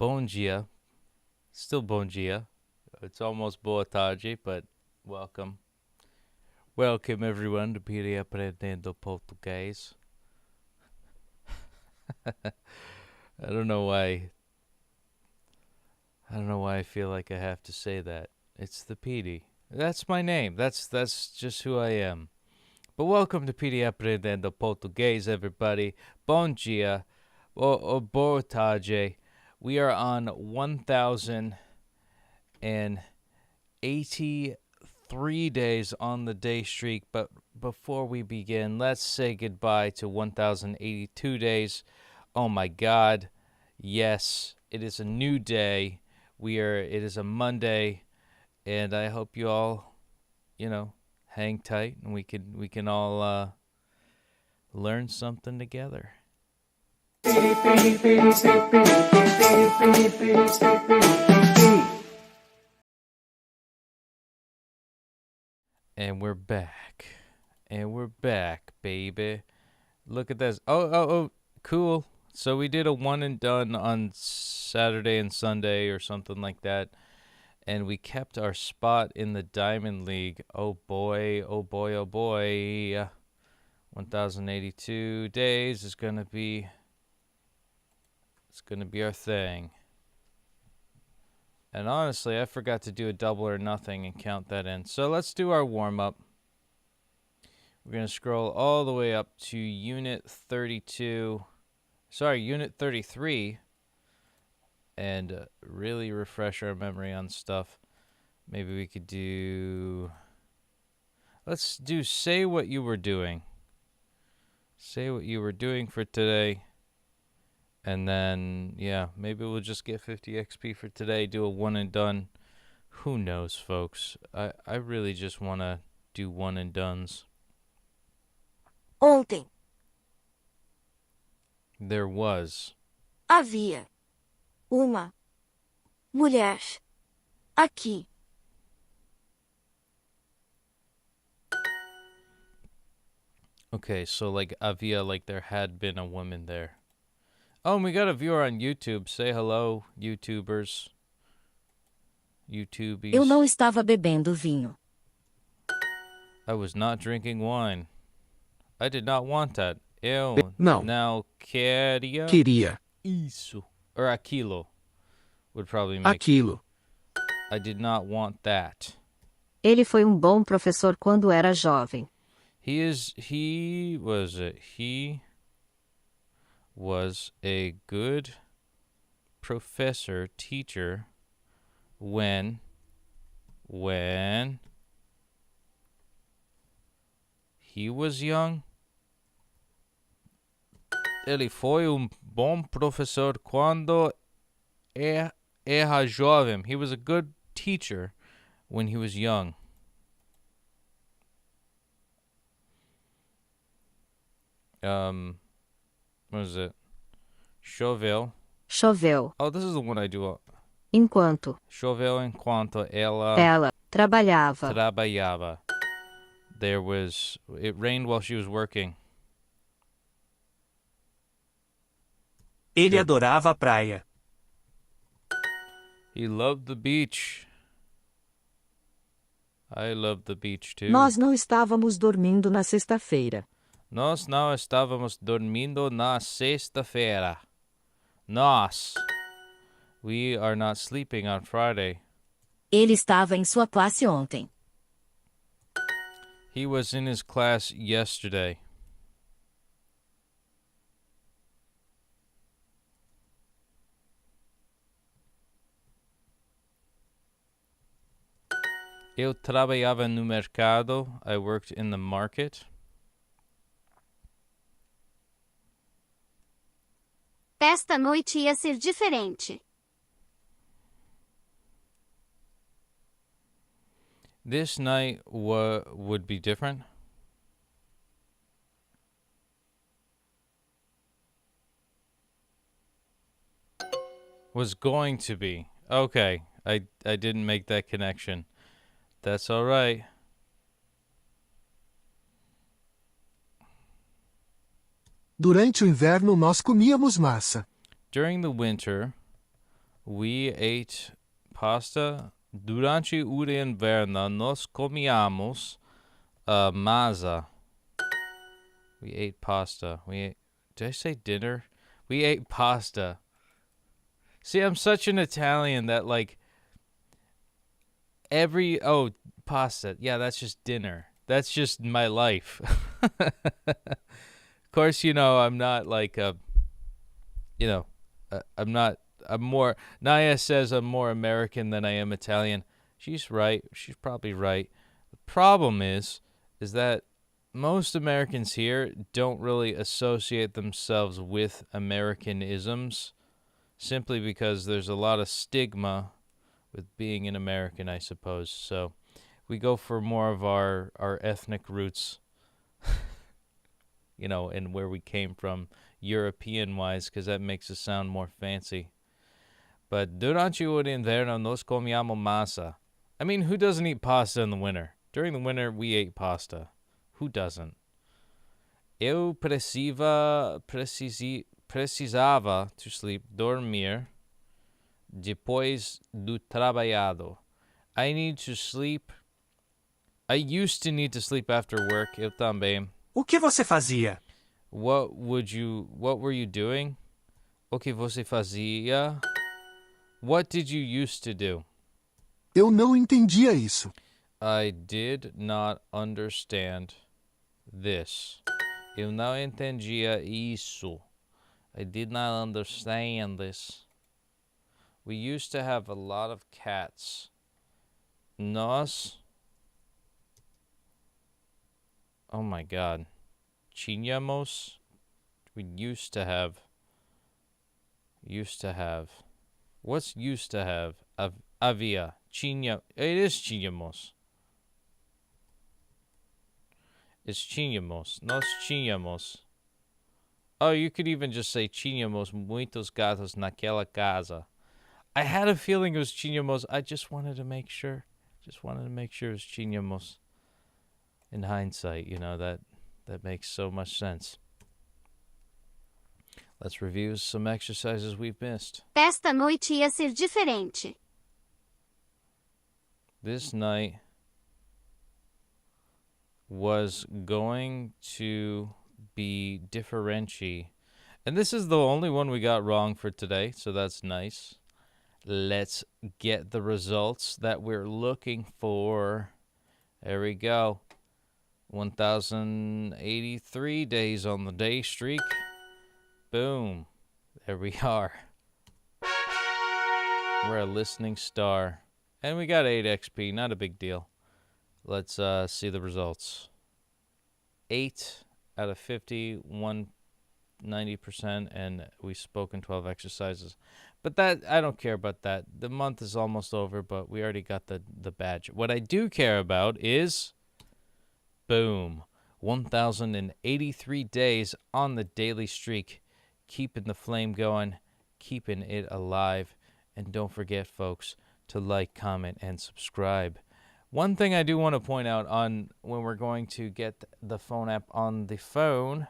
Bom dia. Still bom dia. It's almost boa tarde, but welcome. Welcome everyone to Petey Aprendendo Português. I don't know why I feel like I have to say that. It's the Petey. That's my name. That's just who I am. But welcome to Petey Aprendendo Português, everybody. Bom dia. Or boa tarde. We are on 1,083 days on the day streak, but before we begin, let's say goodbye to 1,082 days. Oh my God. Yes, it is a new day. It is a Monday, and I hope you all, hang tight and we can all learn something together. And we're back. And we're back, baby. Look at this. Oh, cool. So we did a one and done on Saturday and Sunday or something like that. And we kept our spot in the Diamond League. Oh boy, oh boy, oh boy. 1,082 days is gonna be our thing. And honestly, I forgot to do a double or nothing and count that in. So let's do our warm-up. We're going to scroll all the way up to Unit 33, and really refresh our memory on stuff. Maybe we could do... Let's do Say What You Were Doing. Say what you were doing for today. And then, yeah, maybe we'll just get 50 XP for today, do a one and done. Who knows, folks? I really just want to do one and dones. Ontem There was. havia uma mulher aqui. Okay, so like havia, like there had been a woman there. Oh, and we got a viewer on YouTube. Say hello, YouTubers. YouTubies. Eu não estava bebendo vinho. I was not drinking wine. I did not want that. Eu Não. now queria. Queria Isso. Or aquilo would probably make. aquilo. I did not want that. Ele foi bom professor quando era jovem. He was a good professor, teacher, when he was young. Ele foi bom professor quando era jovem. He was a good teacher when he was young. What is it? Choveu. Choveu. Oh, this is the one I do. Enquanto Choveu enquanto ela trabalhava. trabalhava. It rained while she was working. Ele adorava a praia. He loved the beach. I love the beach too. Nós não estávamos dormindo na sexta-feira. Nós não estávamos dormindo na sexta-feira. Nós. We are not sleeping on Friday. Ele estava em sua classe ontem. He was in his class yesterday. Eu trabalhava no mercado. I worked in the market. Esta noite ia ser diferente. This night would be different. Was going to be. Okay, I didn't make that connection. That's all right. Durante o inverno nós comíamos massa. During the winter, We ate pasta. Durante o inverno nós comíamos masa. We ate pasta. Did I say dinner? We ate pasta. See, I'm such an Italian that like pasta. Yeah, that's just dinner. That's just my life. Of course, I'm not like I'm more, Naya says I'm more American than I am Italian. She's right. She's probably right. The problem is that most Americans here don't really associate themselves with Americanisms simply because there's a lot of stigma with being an American, I suppose. So we go for more of our ethnic roots, and where we came from European-wise, because that makes us sound more fancy. But durante o inverno nos comíamos masa. I mean, who doesn't eat pasta in the winter? During the winter, we ate pasta. Who doesn't? Eu precisava to sleep, dormir, depois do trabalhado. I need to sleep. I used to need to sleep after work. Eu também. O que você fazia? What were you doing? O que você fazia? What did you used to do? Eu não entendia isso. I did not understand this. Eu não entendia isso. I did not understand this. We used to have a lot of cats. Nós. Oh my God. Tínhamos. We used to have. What's used to have? Havia. Tinha. It is tínhamos. It's tínhamos. Nós tínhamos. Oh, you could even just say tínhamos muitos gatos naquela casa. I had a feeling it was tínhamos. I just wanted to make sure. It was tínhamos. In hindsight, that makes so much sense. Let's review some exercises we've missed. Esta noite ia ser diferente. This night was going to be differenti. And this is the only one we got wrong for today, so that's nice. Let's get the results that we're looking for. There we go. 1,083 days on the day streak. Boom. There we are. We're a listening star. And we got 8 XP. Not a big deal. Let's see the results. 8 out of 50, 190%, and we spoke in 12 exercises. But that, I don't care about that. The month is almost over, but we already got the badge. What I do care about is, boom, 1,083 days on the daily streak. Keeping the flame going, keeping it alive. And don't forget, folks, to like, comment, and subscribe. One thing I do want to point out on when we're going to get the phone app on the phone,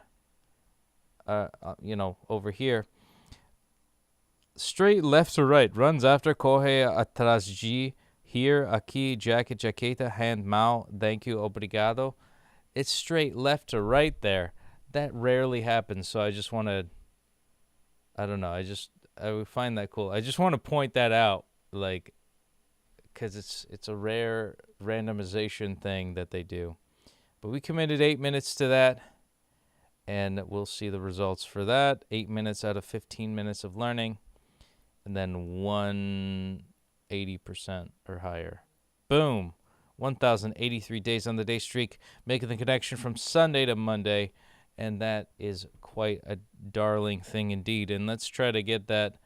over here, straight left to right, runs after, corre atrás de, here, aqui, jacket, jaqueta, hand, mão, thank you, obrigado. It's straight left to right there. That rarely happens, so I just want to, I don't know, I would find that cool. I just want to point that out, because it's a rare randomization thing that they do. But we committed 8 minutes to that, and we'll see the results for that. 8 minutes out of 15 minutes of learning, and then 180% or higher. Boom. 1,083 days on the day streak, making the connection from Sunday to Monday, and that is quite a darling thing indeed. And let's try to get that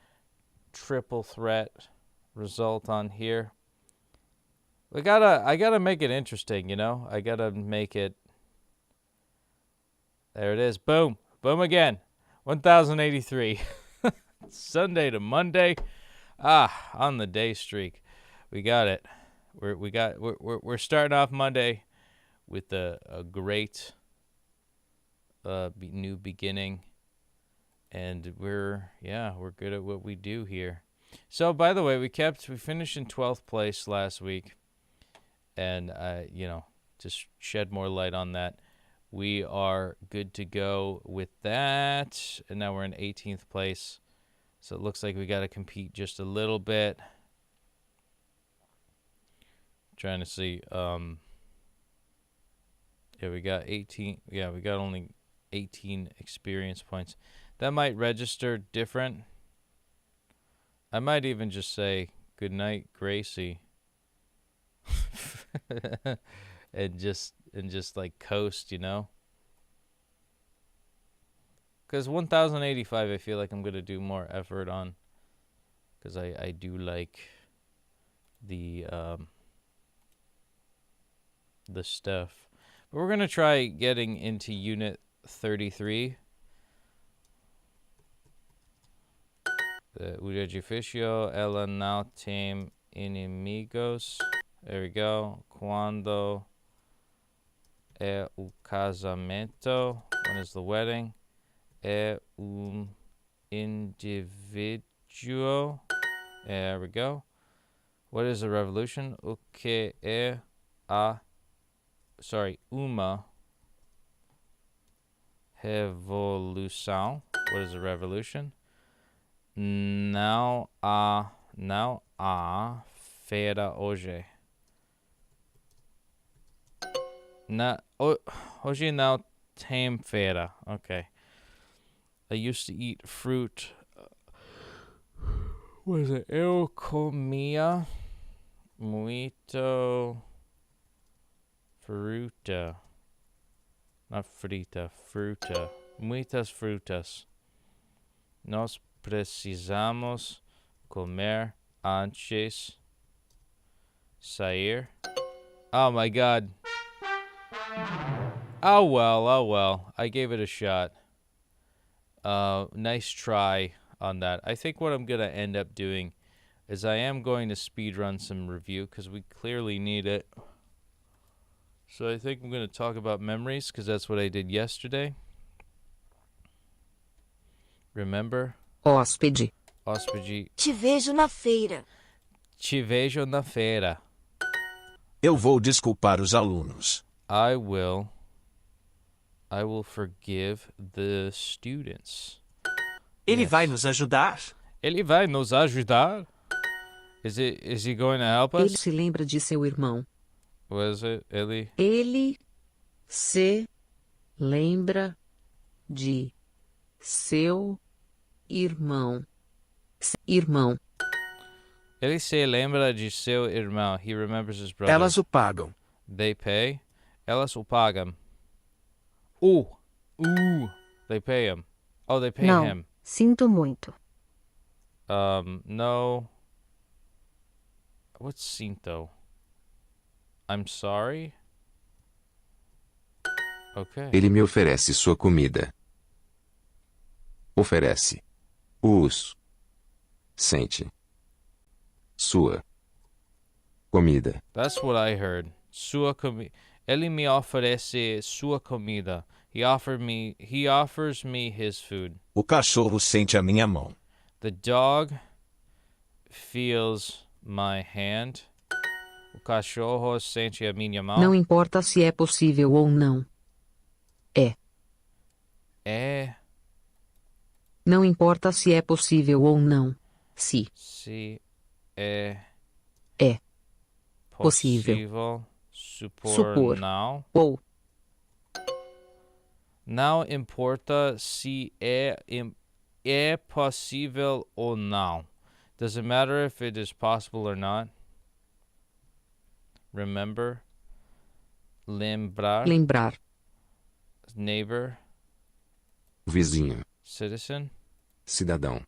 triple threat result on here. I gotta make it interesting, I gotta make it. There it is. Boom. Boom again. 1,083. Sunday to Monday. On the day streak. We got it. We're starting off Monday with a great new beginning, and we're good at what we do here. So, by the way, we finished in 12th place last week. And, just shed more light on that. We are good to go with that. And now we're in 18th place. So it looks like we got to compete just a little bit. Trying to see. Yeah, we got 18. Yeah, we got only 18 experience points. That might register different. I might even just say, good night, Gracie. and just like coast, because 1085 I feel like I'm gonna do more effort on, because I do like the stuff. But we're gonna try getting into unit 33. The Udedificio ela não tem inimigos. There we go. Quando é o casamento? When is the wedding? É indivíduo. There we go. What is a revolution? O que é uma revolução? What is a revolution? Não há feira hoje. Hoje não tem feira. Okay. I used to eat fruit. What is it? Eu comia muito fruta. Not frita, fruta. Muitas frutas. Nós precisamos comer antes sair. Oh my God. Oh well. I gave it a shot. Nice try on that. I think what I'm going to end up doing is I am going to speedrun some review because we clearly need it. So I think I'm going to talk about memories because that's what I did yesterday. Remember? Hóspede. Hóspede. Te vejo na feira. Te vejo na feira. Eu vou desculpar os alunos. I will forgive the students. Ele Yes. vai nos ajudar? Ele vai nos ajudar? Is he going to help Ele us? se lembra de seu irmão. Was it Ele? Ele se lembra de seu irmão. Irmão. Ele se lembra de seu irmão. He remembers his brother. Elas o pagam. They pay. Elas o pagam. They pay him. Oh, they pay Não, him. sinto muito. No. What's cinto? I'm sorry? Okay. Ele me oferece sua comida. Oferece. Os. Sente. Sua. Comida. That's what I heard. Sua comida. Ele me oferece sua comida. He offers me his food. O cachorro sente a minha mão. The dog feels my hand. O cachorro sente a minha mão. Não importa se é possível ou não. É. Não importa se é possível ou não. Se Se é. É. Possível. Supor. Não. ou Não importa se é possível ou não. Does it matter if it is possible or not? Remember. Lembrar. lembrar. Neighbor. Vizinho. Citizen. Cidadão.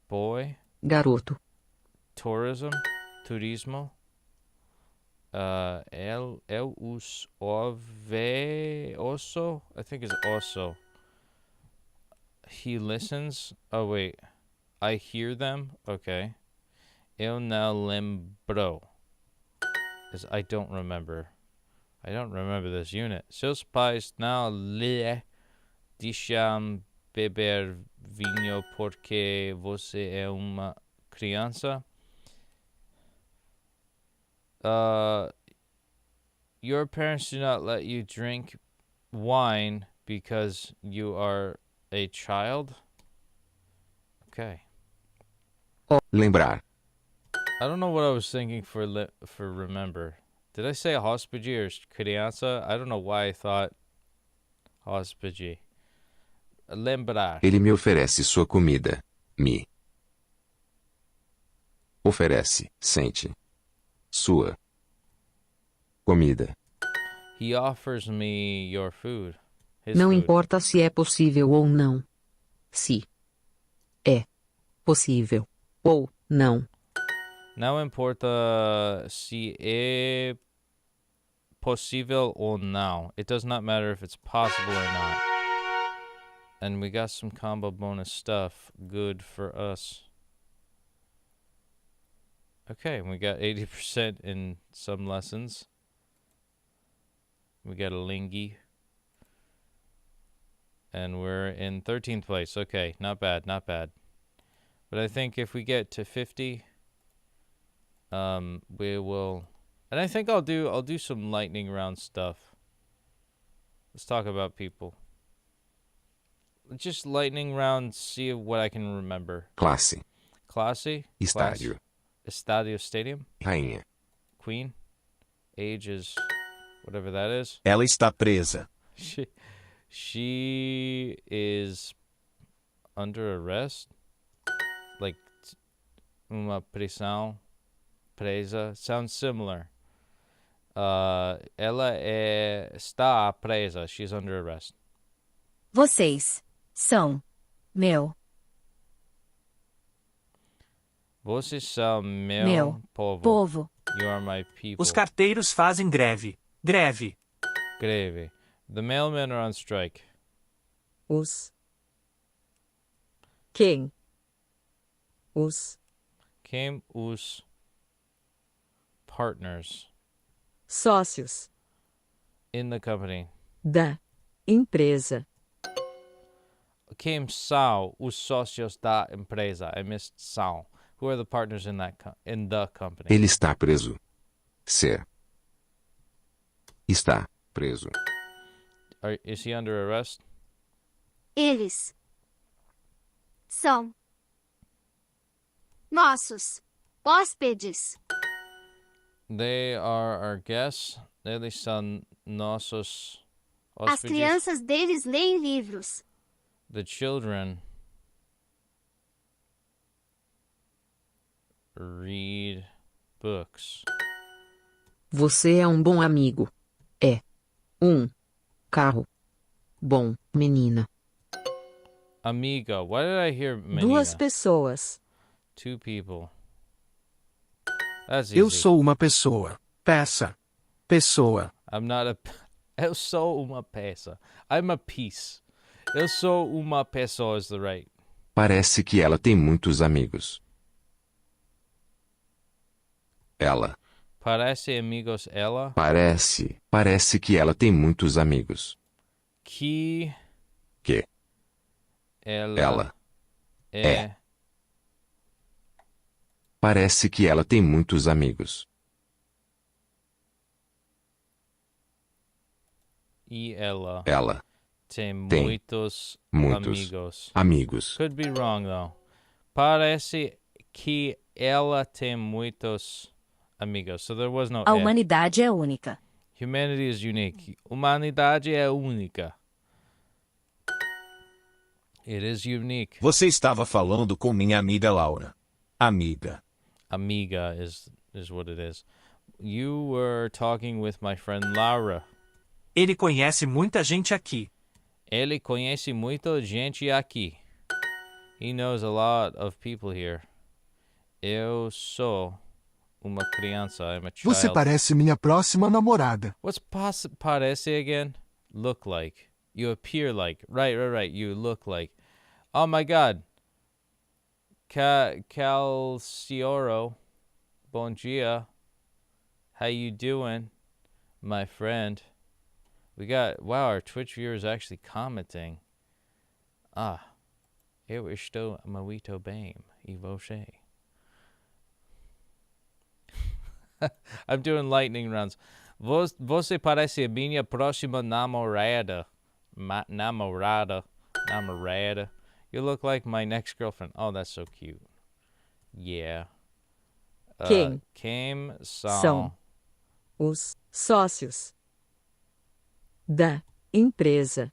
Boy. Garoto. Tourism. Turismo. Os osso. I think it's osso. He listens. Oh wait. I hear them. Okay. Eu não lembro. I don't remember. I don't remember this unit. Seus pais não lhe deixam beber vinho porque você é uma criança. Your parents do not let you drink wine because you are a child? Okay. Lembrar. I don't know what I was thinking for remember. Did I say hóspede or criança? I don't know why I thought hóspede. Lembrar. Ele me oferece sua comida. Me. Oferece, sente. Sua. Comida. He offers me your food. His Não food. importa se é possível ou não. Se é possível ou não. Não importa se é possível ou não. It does not matter if it's possible or not. And we got some combo bonus stuff. Good for us. Okay, we got 80% in some lessons. We got a lingy. And we're in 13th place. Okay, not bad, not bad. But I think if we get to 50, we will. And I think I'll do some lightning round stuff. Let's talk about people. Just lightning round, see what I can remember. Classe. Classe. Estádio. Estadio, stadium. Rainha. Queen. Age is whatever that is. Ela está presa. She is under arrest. Like uma prisão, presa. Sounds similar. Ela está presa. She's under arrest. Vocês são meu Vocês são meu povo. povo. You are my people. Os carteiros fazem greve. Greve. Greve. The mailmen are on strike. Os. Quem? Os Quem os partners sócios in the company? da empresa. Quem são os sócios da empresa? I missed são. Who are the partners in in the company? Ele está preso. Ser. Está preso. Is he under arrest? Eles são nossos hóspedes. They are our guests. Eles são nossos As hóspedes. crianças deles leem livros. The children read books. Você é um bom amigo. É um carro bom, menina. Amiga. Why did I hear menina? Duas pessoas. Two people. That's easy. Eu sou uma pessoa. Peça. Pessoa. I'm not a... Eu sou uma peça. I'm a piece. Eu sou uma pessoa is the right. Parece que ela tem muitos amigos. Ela. Parece amigos ela. Parece que ela tem muitos amigos. Que ela é. Parece que ela tem muitos amigos. E ela tem muitos amigos. Could be wrong though. Parece que ela tem muitos amigos. So there was no A humanidade é única. Humanity is unique. Humanidade é única. It is unique. Você estava falando com minha amiga Laura. Amiga. Amiga is what it is. You were talking with my friend Laura. Ele conhece muita gente aqui. Ele conhece muita gente aqui. He knows a lot of people here. Eu sou uma criança. I'm a child. Você parece minha próxima namorada. What's parece again? Look like. You appear like. Right. You look like. Oh my God. Calcioro. Bom dia. How you doing, my friend? We got, wow, our Twitch viewers actually commenting. Eu estou muito bem. E você? I'm doing lightning rounds. Você parece a minha próxima namorada. Namorada. You look like my next girlfriend. Oh, that's so cute. Yeah. Quem Quem são os sócios da empresa?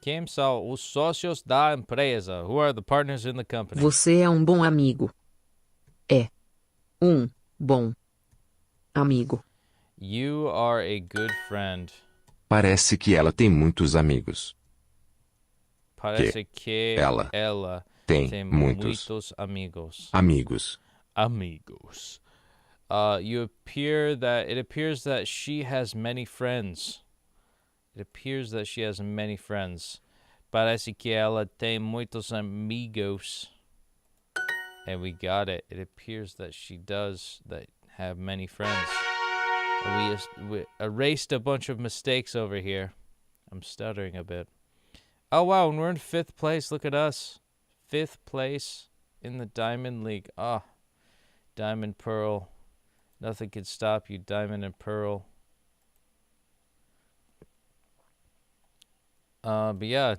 Quem são os sócios da empresa? Who are the partners in the company? Você é um bom amigo. É um bom amigo. You are a good friend. Parece que ela tem muitos amigos. Parece que ela Tem muitos amigos. amigos. Amigos. It appears that she has many friends. It appears that she has many friends. Parece que ela tem muitos amigos. And we got it. It appears that she does have many friends. We erased a bunch of mistakes over here. I'm stuttering a bit. Oh, wow, and we're in 5th place. Look at us. 5th place in the Diamond League. Ah, Diamond Pearl. Nothing can stop you, Diamond and Pearl. But yeah,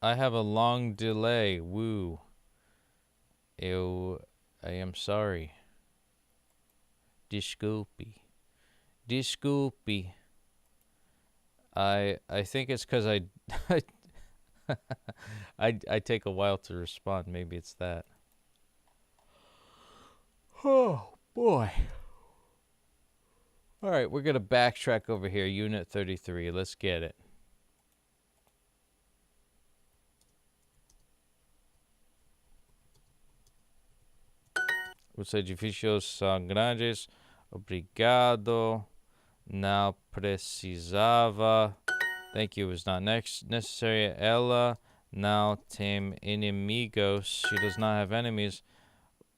I have a long delay. Woo. Ew, I am sorry. Desculpe. I think it's because I take a while to respond. Maybe it's that. Oh boy. All right, we're gonna backtrack over here. Unit 33. Let's get it. Os edifícios são grandes. Obrigado. Não precisava. Thank you was not necessary. Ela não tem inimigos. She does not have enemies.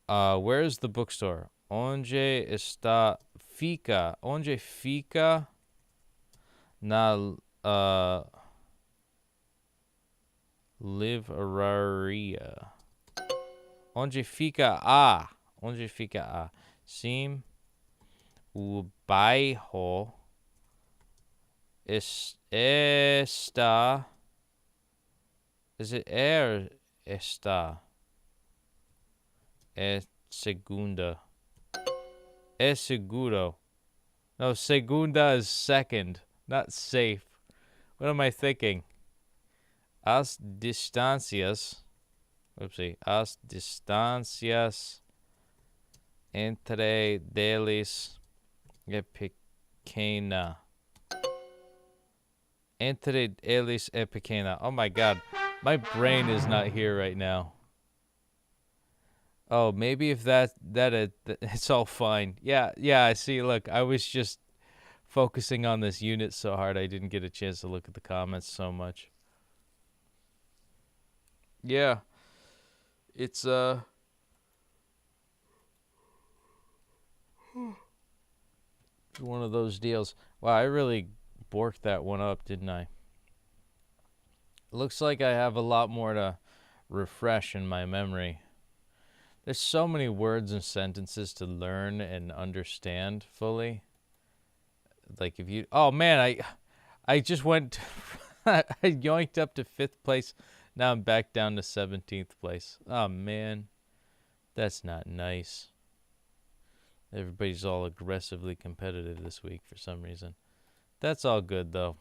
Where is the bookstore? Onde está? Fica. Onde fica? Na livraria. Onde fica a? Onde fica a? Sim. O bairro está. Is it or está? É segunda. É seguro. No, segunda is second, not safe. What am I thinking? As distancias. Oopsie. As distancias entre deles é pequena. Entre eles é pequena. Oh my god. My brain is not here right now. Oh, maybe if it's all fine. Yeah, I see. Look, I was just focusing on this unit so hard I didn't get a chance to look at the comments so much. Yeah. It's one of those deals. Wow, I really borked that one up, didn't I? Looks like I have a lot more to refresh in my memory. There's so many words and sentences to learn and understand fully. Like if you, oh man, I just went, I yoinked up to 5th place. Now I'm back down to 17th place. Oh man, that's not nice. Everybody's all aggressively competitive this week for some reason. That's all good though.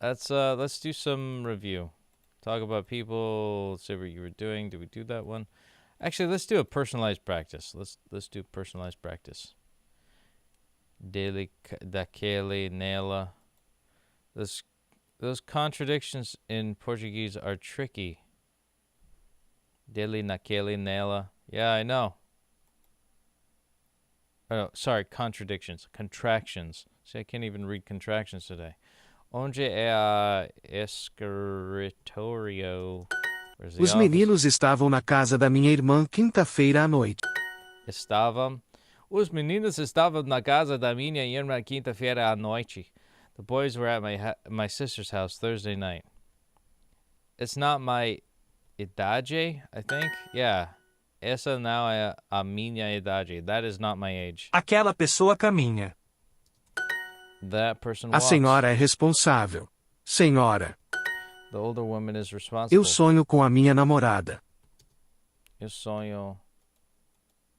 Let's do some review. Talk about people. Let's see what you were doing. Did we do that one? Actually, let's do a personalized practice. Let's do personalized practice. Daily daquele nela. Those contradictions in Portuguese are tricky. Dele naquele nela. Yeah, I know. Oh, sorry, contradictions. Contractions. See, I can't even read contractions today. Onde é a escritório? Os meninos estavam na casa da minha irmã quinta-feira à noite. Os meninos estavam na casa da minha irmã quinta-feira à noite. The boys were at my sister's house Thursday night. It's not my idade, I think. Yeah. Essa não é a minha idade. That is not my age. Aquela pessoa caminha. That person A walks. senhora é responsável. Senhora, The older woman is responsible. eu sonho com a minha namorada. Eu sonho.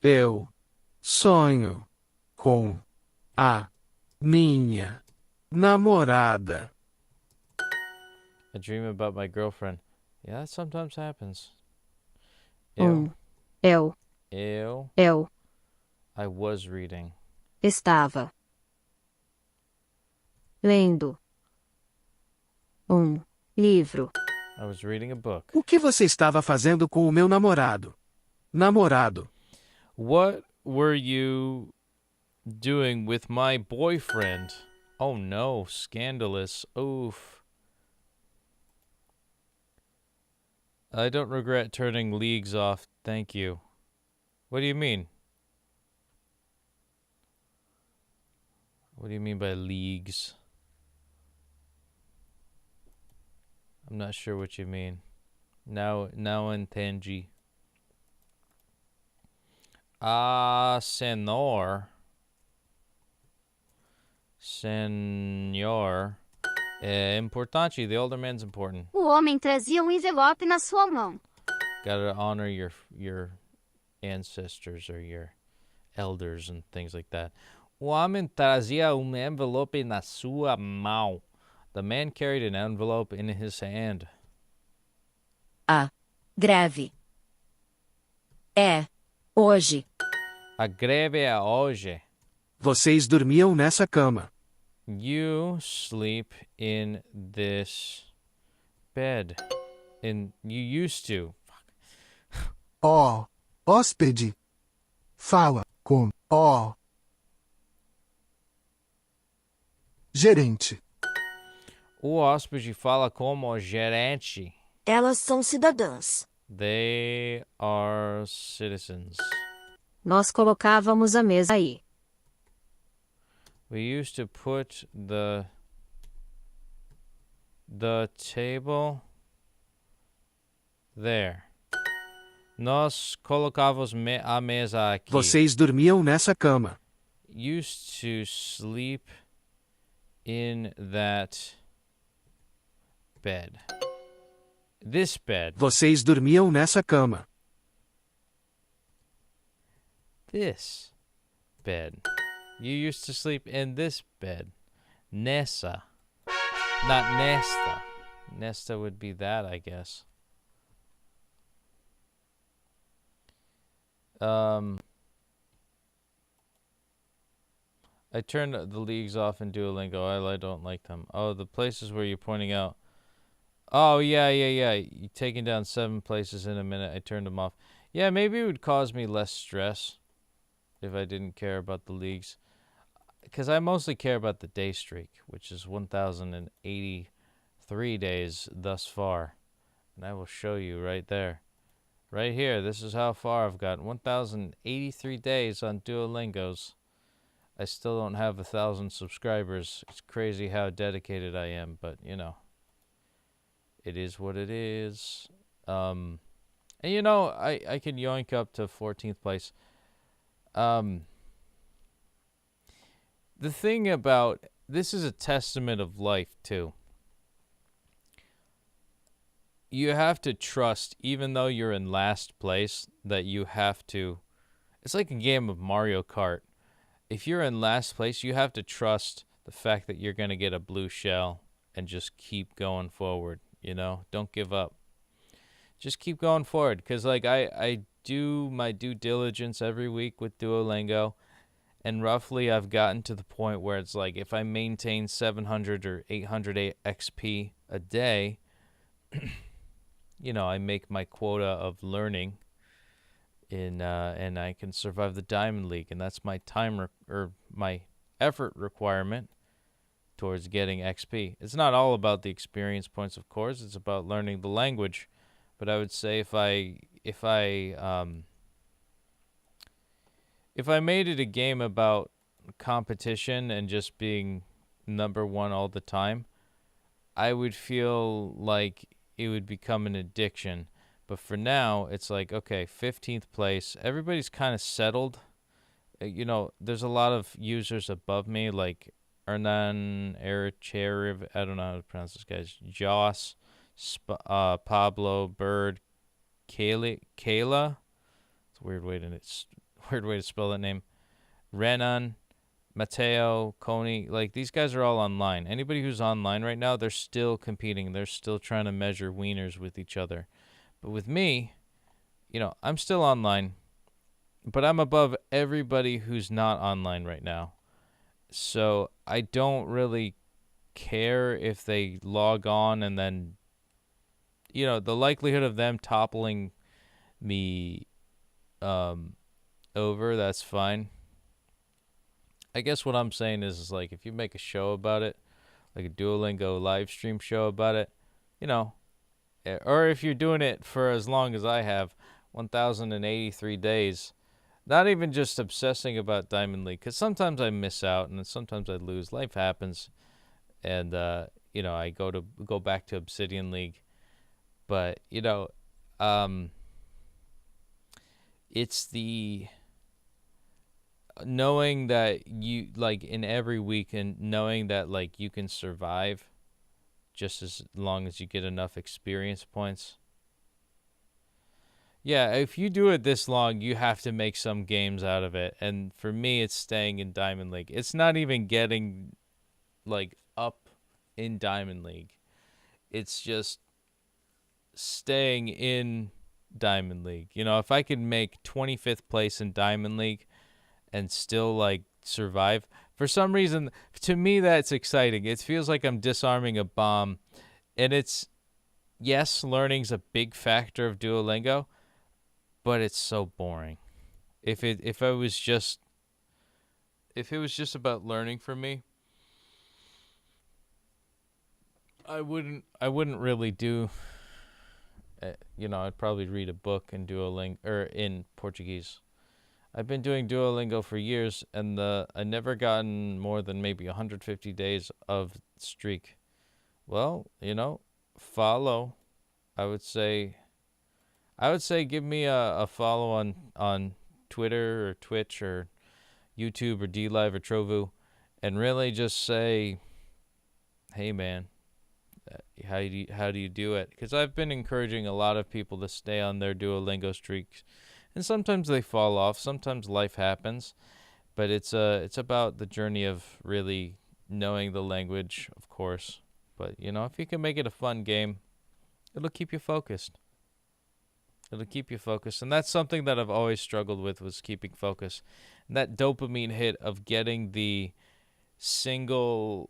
Eu sonho com a minha namorada. I dream about my girlfriend. Yeah, that sometimes happens. Eu. Eu. I was reading. Estava. Lendo. Livro. I was reading a book. O que você estava fazendo com o meu namorado? Namorado. What were you doing with my boyfriend? Oh no, scandalous. Oof. I don't regret turning leagues off. Thank you. What do you mean? What do you mean by leagues? I'm not sure what you mean. Now entendi. Senhor. Senhor. É importante. The older man's important. O homem trazia envelope na sua mão. Gotta honor your ancestors or your elders and things like that. O homem trazia envelope na sua mão. The man carried an envelope in his hand. A greve é hoje. A greve é hoje. Vocês dormiam nessa cama. You sleep in this bed. You used to. Hóspede. Fala com gerente. O hóspede fala como gerente. Elas são cidadãs. They are citizens. Nós colocávamos a mesa aí. We used to put the table there. Nós colocávamos a mesa aqui. Vocês dormiam nessa cama. Used to sleep in that bed. This bed. Vocês dormiam nessa cama. This bed. You used to sleep in this bed. Nessa. Not nesta. Nesta would be that, I guess. I turned the leagues off in Duolingo. I don't like them. Oh, the places where you're pointing out. Oh, yeah. You're taking down 7 places in a minute. I turned them off. Yeah, maybe it would cause me less stress if I didn't care about the leagues. Because I mostly care about the day streak, which is 1,083 days thus far. And I will show you right there. Right here, this is how far I've got. 1,083 days on Duolingo's. I still don't have 1,000 subscribers. It's crazy how dedicated I am, but, you know. It is what it is. And, you know, I can yoink up to 14th place. The thing about... This is a testament of life, too. You have to trust, even though you're in last place, that you have to... It's like a game of Mario Kart. If you're in last place, you have to trust the fact that you're going to get a blue shell and just keep going forward, you know? Don't give up. Just keep going forward, because like I do my due diligence every week with Duolingo, and roughly I've gotten to the point where it's like if I maintain 700 or 800 XP a day, you know, I make my quota of learning and I can survive the Diamond League, and that's my time or my effort requirement towards getting XP. It's not all about the experience points, of course. It's about learning the language. But I would say if I made it a game about competition and just being number one all the time, I would feel like it would become an addiction. But for now, it's like, okay, 15th place. Everybody's kind of settled. There's a lot of users above me, like Hernan Ericheriv. I don't know how to pronounce this guy's. Joss, Pablo, Bird, Kayla. It's a weird way to spell that name. Renan, Mateo, Coney. Like, these guys are all online. Anybody who's online right now, they're still competing. They're still trying to measure wieners with each other. But with me, I'm still online, but I'm above everybody who's not online right now. So I don't really care if they log on and then, the likelihood of them toppling me over, that's fine. I guess what I'm saying is like, if you make a show about it, like a Duolingo live stream show about it, or if you're doing it for as long as I have, 1,083 days, not even just obsessing about Diamond League, because sometimes I miss out and sometimes I lose. Life happens, and I go back to Obsidian League, but it's the knowing that you, like, in every week, and knowing that, like, you can survive just as long as you get enough experience points. Yeah, if you do it this long, you have to make some games out of it. And for me, it's staying in Diamond League. It's not even getting, like, up in Diamond League. It's just staying in Diamond League. If I could make 25th place in Diamond League and still, like, survive, for some reason, to me, that's exciting. It feels like I'm disarming a bomb. And it's, yes, learning's a big factor of Duolingo, but it's so boring. If it was just about learning for me, I wouldn't really do. I'd probably read a book in Duolingo or in Portuguese. I've been doing Duolingo for years, and I never gotten more than maybe 150 days of streak. Well, follow. I would say give me a follow on Twitter or Twitch or YouTube or DLive or Trovu, and really just say, hey man, how do you do it? Because I've been encouraging a lot of people to stay on their Duolingo streaks, and sometimes they fall off. Sometimes life happens, but it's about the journey of really knowing the language, of course. But if you can make it a fun game, it'll keep you focused. And that's something that I've always struggled with, was keeping focus. And that dopamine hit of getting the single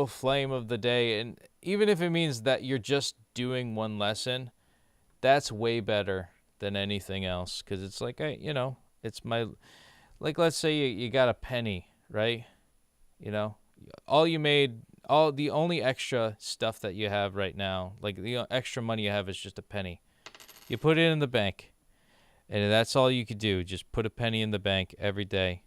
flame of the day, and even if it means that you're just doing one lesson, that's way better than anything else. Because it's like, it's my, like, let's say you got a penny, right? The only extra stuff that you have right now, like the extra money you have, is just a penny. You put it in the bank, and that's all you could do. Just put a penny in the bank every day.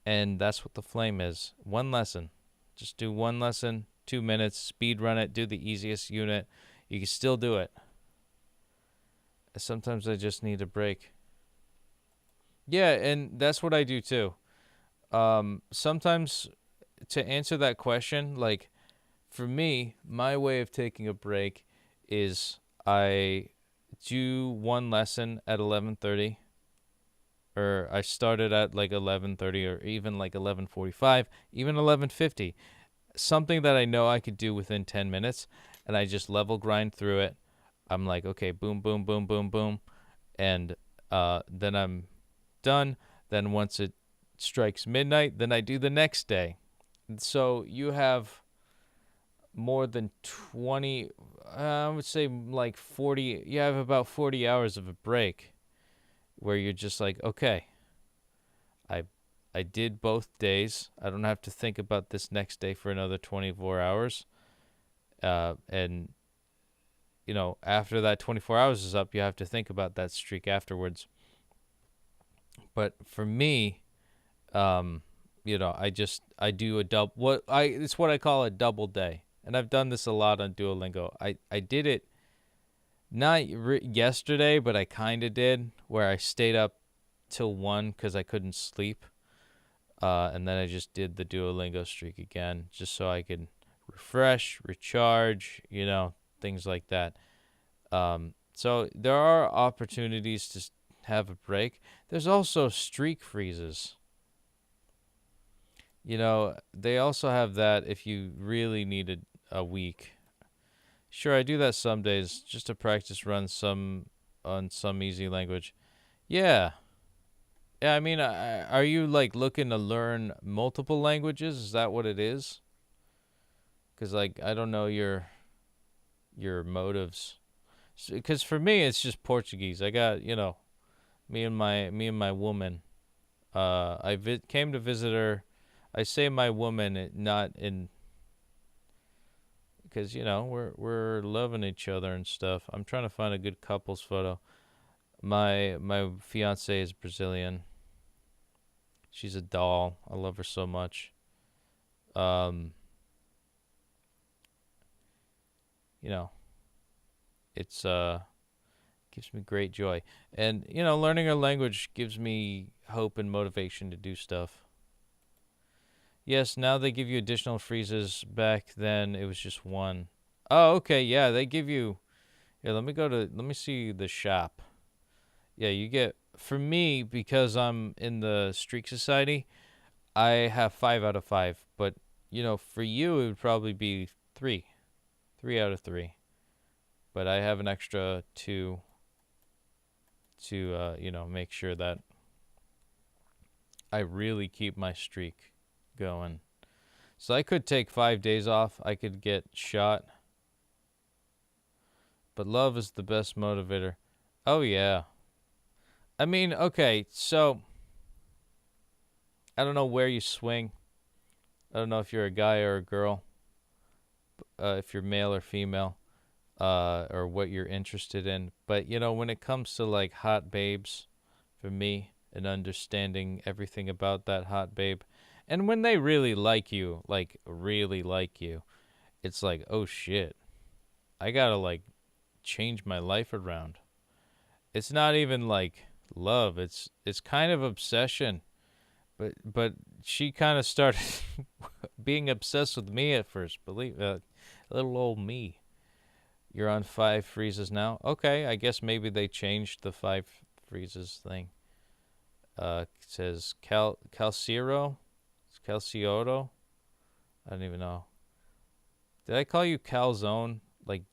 And that's what the flame is. One lesson. Just do one lesson, 2 minutes, speed run it, do the easiest unit. You can still do it. Sometimes I just need a break. Yeah, and that's what I do too. Sometimes, to answer that question, like, for me, my way of taking a break is I do one lesson at 11:30, or I started at like 11:30, or even like 11:45, even 11:50. Something that I know I could do within 10 minutes, and I just level grind through it. I'm like, okay, boom, boom, boom, boom, boom, and then I'm done. Then once it strikes midnight, then I do the next day. So you have more than 20, I would say like 40, you have about 40 hours of a break where you're just like, okay, I did both days. I don't have to think about this next day for another 24 hours. And, after that 24 hours is up, you have to think about that streak afterwards. But for me, I do a double, it's what I call a double day. And I've done this a lot on Duolingo. I did it Not yesterday, but I kind of did, where I stayed up till 1 because I couldn't sleep. And then I just did the Duolingo streak again, just so I could refresh, recharge, things like that. So there are opportunities to have a break. There's also streak freezes. They also have that if you really needed a week. Sure, I do that some days just to practice run on some easy language. Yeah. Yeah, I mean, are you like looking to learn multiple languages? Is that what it is? Because I don't know your motives. Because for me, it's just Portuguese. I got me and my woman. Came to visit her. I say my woman, not in. Because we're loving each other and stuff. I'm trying to find a good couples photo. My fiance is Brazilian. She's a doll. I love her so much. It's gives me great joy. And learning a language gives me hope and motivation to do stuff. Yes, now they give you additional freezes. Back then it was just 1. Oh, okay, yeah, they give you. Yeah, let me see the shop. Yeah, you get, for me, because I'm in the Streak Society, I have 5 out of 5. But, for you, it would probably be 3. 3 out of 3. But I have an extra 2 to, make sure that I really keep my streak going. So I could take 5 days off. I could get shot. But love is the best motivator. Oh, yeah. I mean, okay, so I don't know where you swing. I don't know if you're a guy or a girl, if you're male or female, or what you're interested in. But, when it comes to like hot babes, for me, and understanding everything about that hot babe, and when they really like you, it's like, oh shit, I gotta like change my life around. It's not even like love. It's kind of obsession. But she kind of started being obsessed with me at first. Little old me. You're on 5 freezes now. Okay, I guess maybe they changed the 5 freezes thing. It says Calcioro. It's Calcioro. I don't even know. Did I call you Calzone like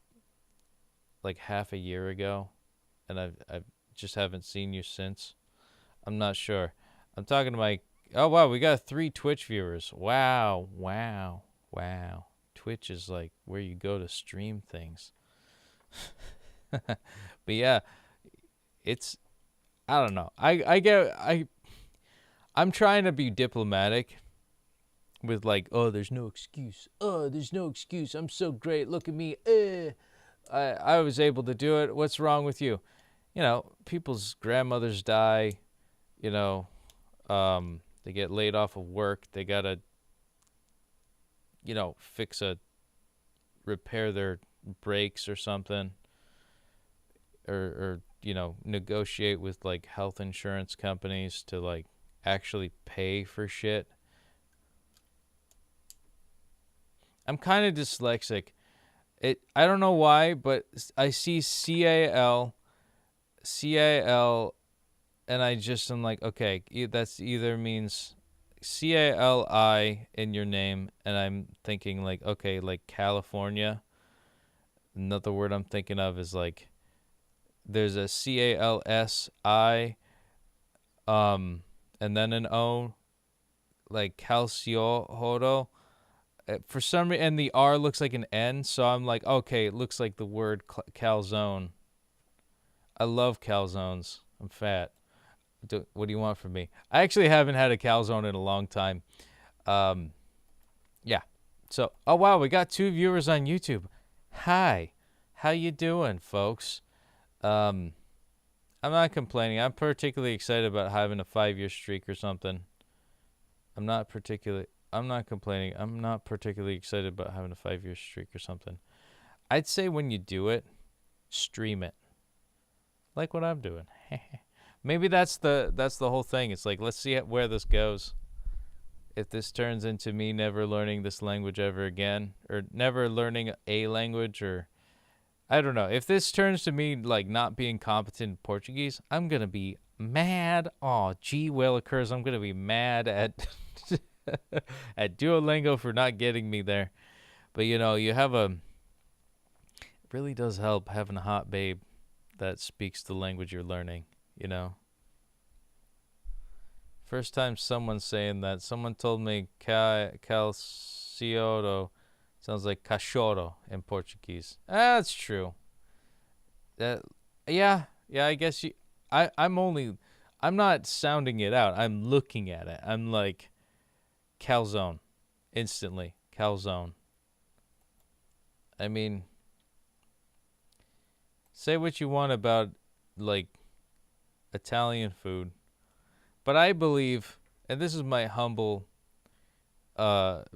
half a year ago? And I've just haven't seen you since. I'm not sure. I'm talking to my. Oh wow, we got 3 Twitch viewers. Wow. Twitch is like where you go to stream things. But yeah, it's. I don't know. I'm trying to be diplomatic. With like, oh, there's no excuse. Oh, there's no excuse. I'm so great. Look at me. I was able to do it. What's wrong with you? People's grandmothers die. They get laid off of work. They gotta, repair their brakes or something, or negotiate with like health insurance companies to like actually pay for shit. I'm kind of dyslexic. I don't know why, but I see CAL, and I'm like, okay, that's either means CALI in your name, and I'm thinking like, okay, like California. Another word I'm thinking of is like, there's a CALSI, and then an O, like Calcioro. For some reason, and the R looks like an N, so I'm like, okay, it looks like the word calzone. I love calzones. I'm fat. What do you want from me? I actually haven't had a calzone in a long time. Yeah. So, oh wow, we got 2 viewers on YouTube. Hi. How you doing, folks? I'm not complaining. I'm particularly excited about having a 5-year streak or something. I'm not complaining. I'm not particularly excited about having a 5-year streak or something. I'd say when you do it, stream it. Like what I'm doing. Maybe that's the whole thing. It's like, let's see where this goes. If this turns into me never learning this language ever again, or never learning a language, or I don't know. If this turns to me like not being competent in Portuguese, I'm going to be mad. Oh, gee willikers, I'm going to be mad at at Duolingo for not getting me there. But you know, it really does help having a hot babe that speaks the language you're learning, you know. First time someone's saying that. Someone told me calcioro sounds like cachorro in Portuguese. That's true. Yeah, I guess I'm not sounding it out. I'm looking at it. I'm like calzone instantly. Calzone. I mean, say what you want about like Italian food. But I believe, and this is my humble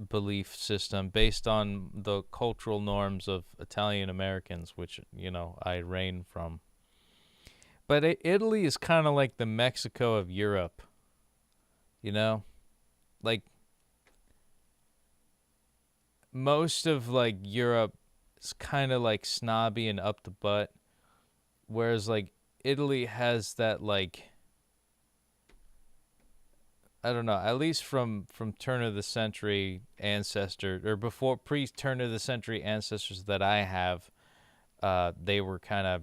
belief system based on the cultural norms of Italian Americans, which, you know, I reign from. But Italy is kind of like the Mexico of Europe, you know? Like, most of, like, Europe is kind of, like, snobby and up the butt, whereas, like, Italy has that, like, I don't know, at least from turn of the century ancestors, or before pre-turn of the century ancestors that I have, they were kind of,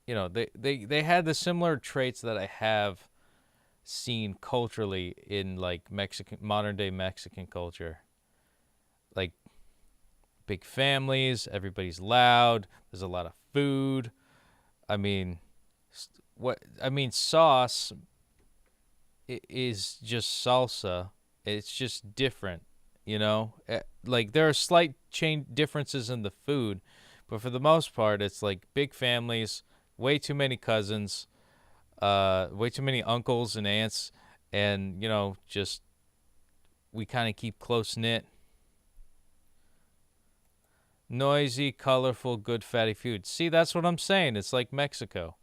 you know, they had the similar traits that I have seen culturally in like modern day Mexican culture. Like big families, everybody's loud, there's a lot of food. I mean, sauce is just salsa. It's just different, you know? Like, there are slight differences in the food, but for the most part, it's like big families, way too many cousins, way too many uncles and aunts, and, you know, just we kind of keep close-knit. Noisy, colorful, good fatty food. See, that's what I'm saying. It's like Mexico.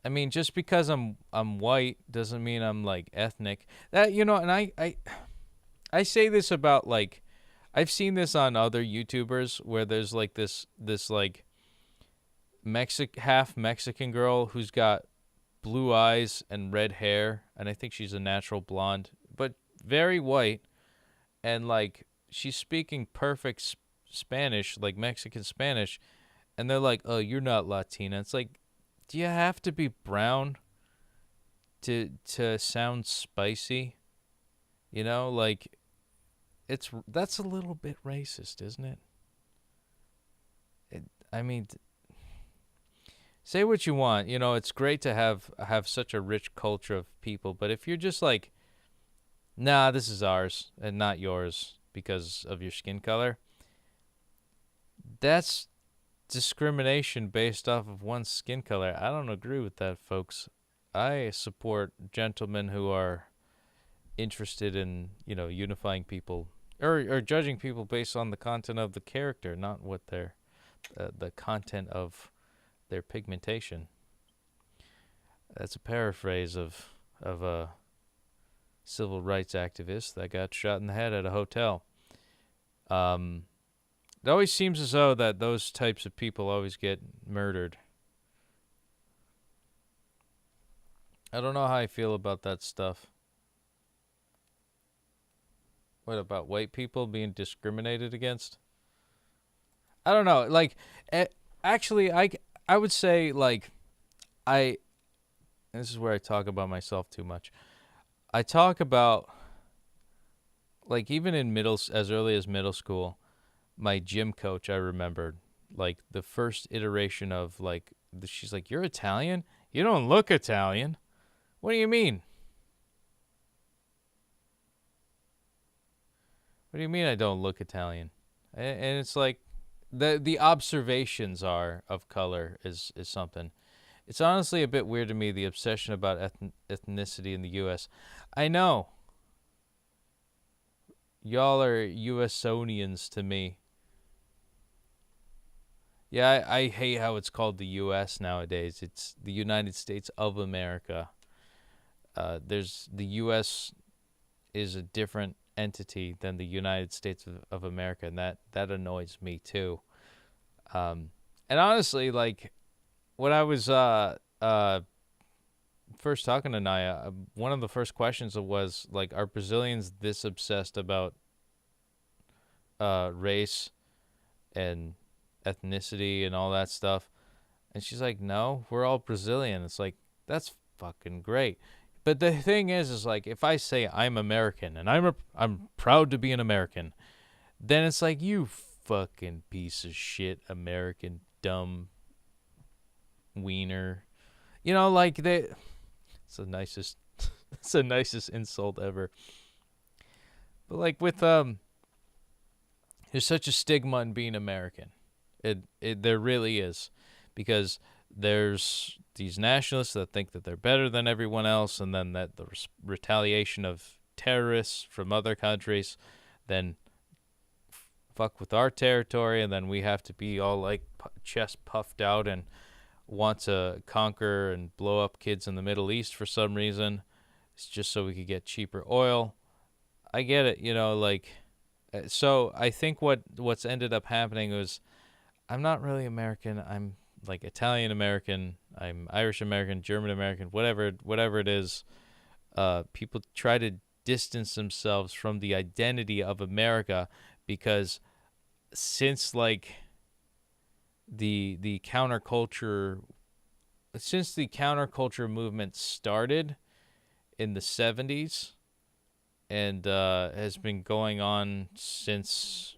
I mean, just because I'm white doesn't mean I'm like ethnic. That, you know, and I say this about like, I've seen this on other YouTubers where there's like this like half Mexican girl who's got blue eyes and red hair, and I think she's a natural blonde, but very white, and like she's speaking perfect Spanish, like Mexican Spanish, and they're like, "Oh, you're not Latina." It's like, do you have to be brown to sound spicy? You know, like that's a little bit racist, isn't it? I mean, say what you want. You know, it's great to have such a rich culture of people, but if you're just like, nah, this is ours and not yours because of your skin color, that's discrimination based off of one's skin color. I don't agree with that, folks. I support gentlemen who are interested in, you know, unifying people or judging people based on the content of the character, not what their the content of their pigmentation. That's a paraphrase of a civil rights activist that got shot in the head at a hotel. It always seems as though that those types of people always get murdered. I don't know how I feel about that stuff. What about white people being discriminated against? I don't know. Like, actually, I would say, like, this is where I talk about myself too much. I talk about, like, even in as early as middle school, my gym coach, I remembered, like, the first iteration of, like, she's like, "You're Italian? You don't look Italian. What do you mean? What do you mean I don't look Italian?" And it's like, the observations are of color is something. It's honestly a bit weird to me, the obsession about ethnicity in the U.S. I know. Y'all are USonians to me. Yeah, I hate how it's called the U.S. nowadays. It's the United States of America. The U.S. is a different entity than the United States of America, and that annoys me too. And honestly, like when I was first talking to Naya, one of the first questions was like, are Brazilians this obsessed about race and ethnicity and all that stuff? And she's like, no, we're all Brazilian. It's like, that's fucking great. But the thing is like, if I say I'm American and I'm proud to be an American, then it's like, you fucking piece of shit American dumb wiener. You know, like it's the nicest it's the nicest insult ever. But like with there's such a stigma in being American. There really is, because there's these nationalists that think that they're better than everyone else, and then that the retaliation of terrorists from other countries then fuck with our territory, and then we have to be all like chest puffed out and want to conquer and blow up kids in the Middle East for some reason. It's just so we could get cheaper oil. I get it, you know, like, so I think what's ended up happening was, I'm not really American. I'm like Italian American. I'm Irish American, German American, whatever it is. People try to distance themselves from the identity of America, because since like the counterculture movement started in the 70s and has been going on since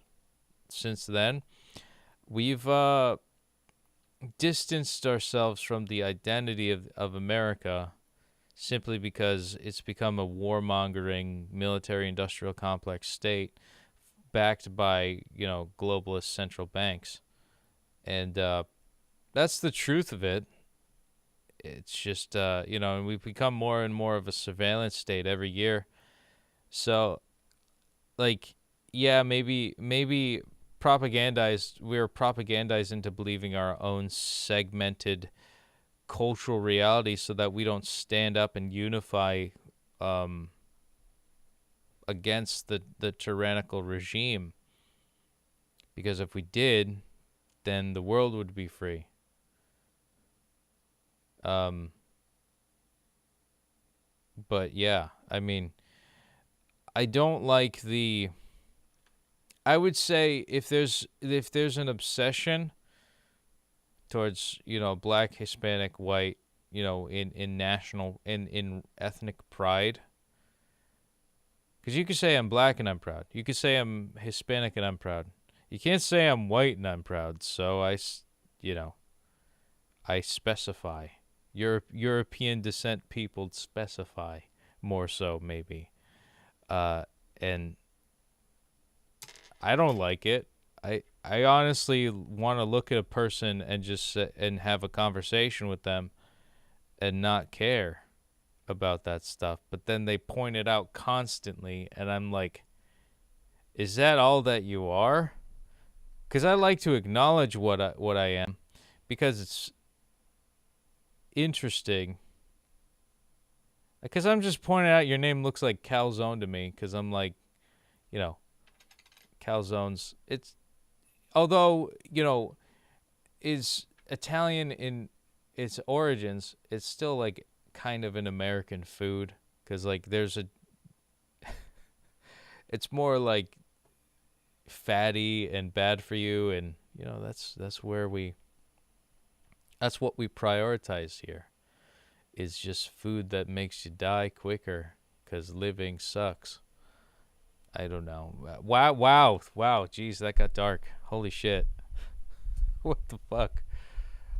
then, we've distanced ourselves from the identity of America, simply because it's become a warmongering military-industrial complex state backed by, you know, globalist central banks. And that's the truth of it. It's just, you know, and we've become more and more of a surveillance state every year. So, like, yeah, maybe we're propagandized into believing our own segmented cultural reality so that we don't stand up and unify against the tyrannical regime. Because if we did, then the world would be free. But yeah, I mean, I don't like I would say if there's an obsession towards, you know, black, Hispanic, white, you know, in national, in ethnic pride, because you could say I'm black and I'm proud. You could say I'm Hispanic and I'm proud. You can't say I'm white and I'm proud. So I specify. European descent people specify more so, maybe. And I don't like it. I honestly want to look at a person and just sit and have a conversation with them and not care about that stuff. But then they point it out constantly, and I'm like, is that all that you are? Because I like to acknowledge what I am, because it's interesting. Because I'm just pointing out your name looks like calzone to me, because I'm like, you know, calzones. It's, although, you know, is Italian in its origins, it's still like kind of an American food, because like there's it's more like fatty and bad for you, and you know that's what we prioritize here, is just food that makes you die quicker, because living sucks. I don't know. Wow. Jeez, that got dark. Holy shit. What the fuck?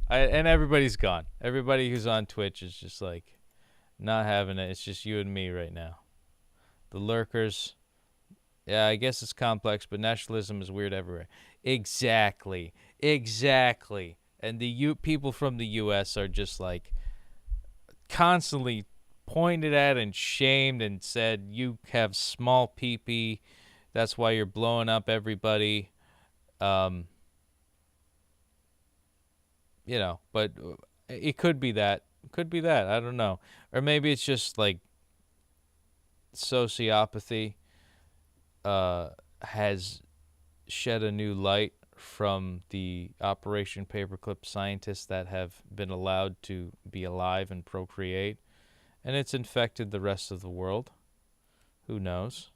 And everybody's gone. Everybody who's on Twitch is just like not having it. It's just you and me right now. The lurkers. Yeah, I guess it's complex, but nationalism is weird everywhere. Exactly. And the people from the U.S. are just like constantly pointed at and shamed and said, you have small pee-pee, that's why you're blowing up everybody. but it could be that. Could be that. I don't know. Or maybe it's just like sociopathy has shed a new light from the Operation Paperclip scientists that have been allowed to be alive and procreate, and it's infected the rest of the world. Who knows?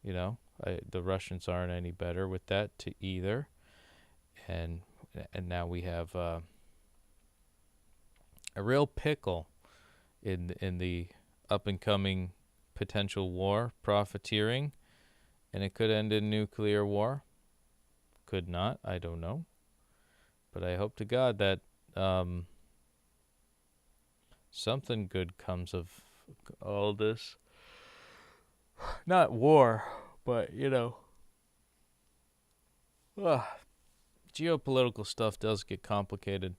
The Russians aren't any better with that to either, and now we have a real pickle in the up and coming potential war, profiteering, and it could end in nuclear war. Could not, I don't know, but I hope to God that something good comes of all this. Not war, but geopolitical stuff does get complicated.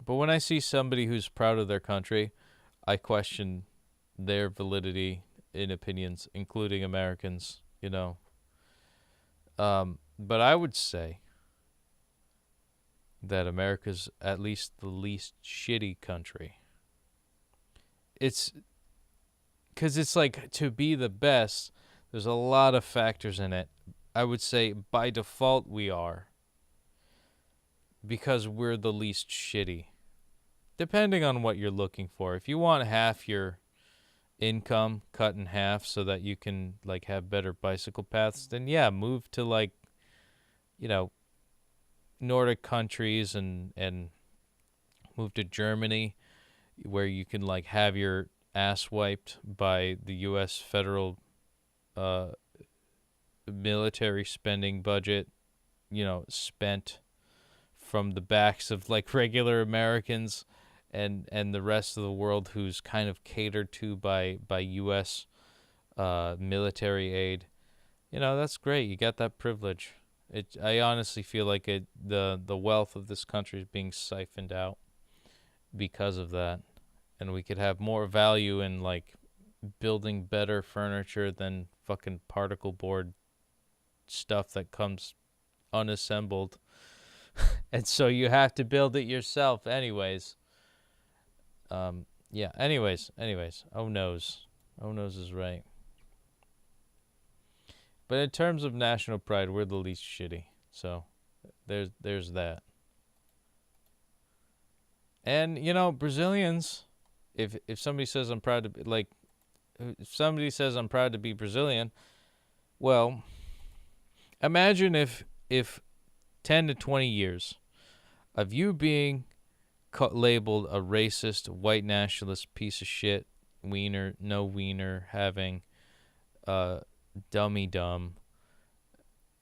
But when I see somebody who's proud of their country, I question their validity in opinions, including Americans, But I would say that America's at least the least shitty country. It's because it's like, to be the best, there's a lot of factors in it. I would say by default we are, because we're the least shitty. Depending on what you're looking for. If you want half your income cut in half so that you can like have better bicycle paths, then yeah, move to like Nordic countries and move to Germany, where you can like have your ass wiped by the U.S. federal military spending budget, spent from the backs of like regular Americans and the rest of the world, who's kind of catered to by U.S. Military aid. That's great. You got that privilege. I honestly feel like the wealth of this country is being siphoned out because of that, and we could have more value in like building better furniture than fucking particle board stuff that comes unassembled, and so you have to build it yourself, anyways. Yeah. Anyways. Oh knows is right. But in terms of national pride, we're the least shitty. So there's that. And Brazilians, if somebody says I'm proud to be, like, if somebody says I'm proud to be Brazilian, well, imagine if 10 to 20 years of you being labeled a racist, white nationalist piece of shit, wiener, no wiener, having dummy dumb,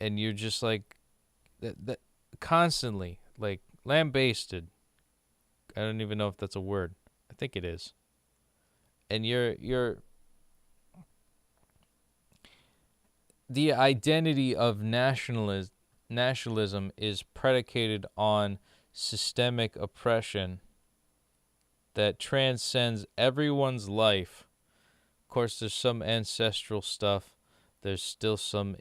and you're just like that constantly like lambasted. I don't even know if that's a word. I think it is. And you're the identity of nationalism is predicated on systemic oppression that transcends everyone's life. Of course, there's some ancestral stuff. There's still some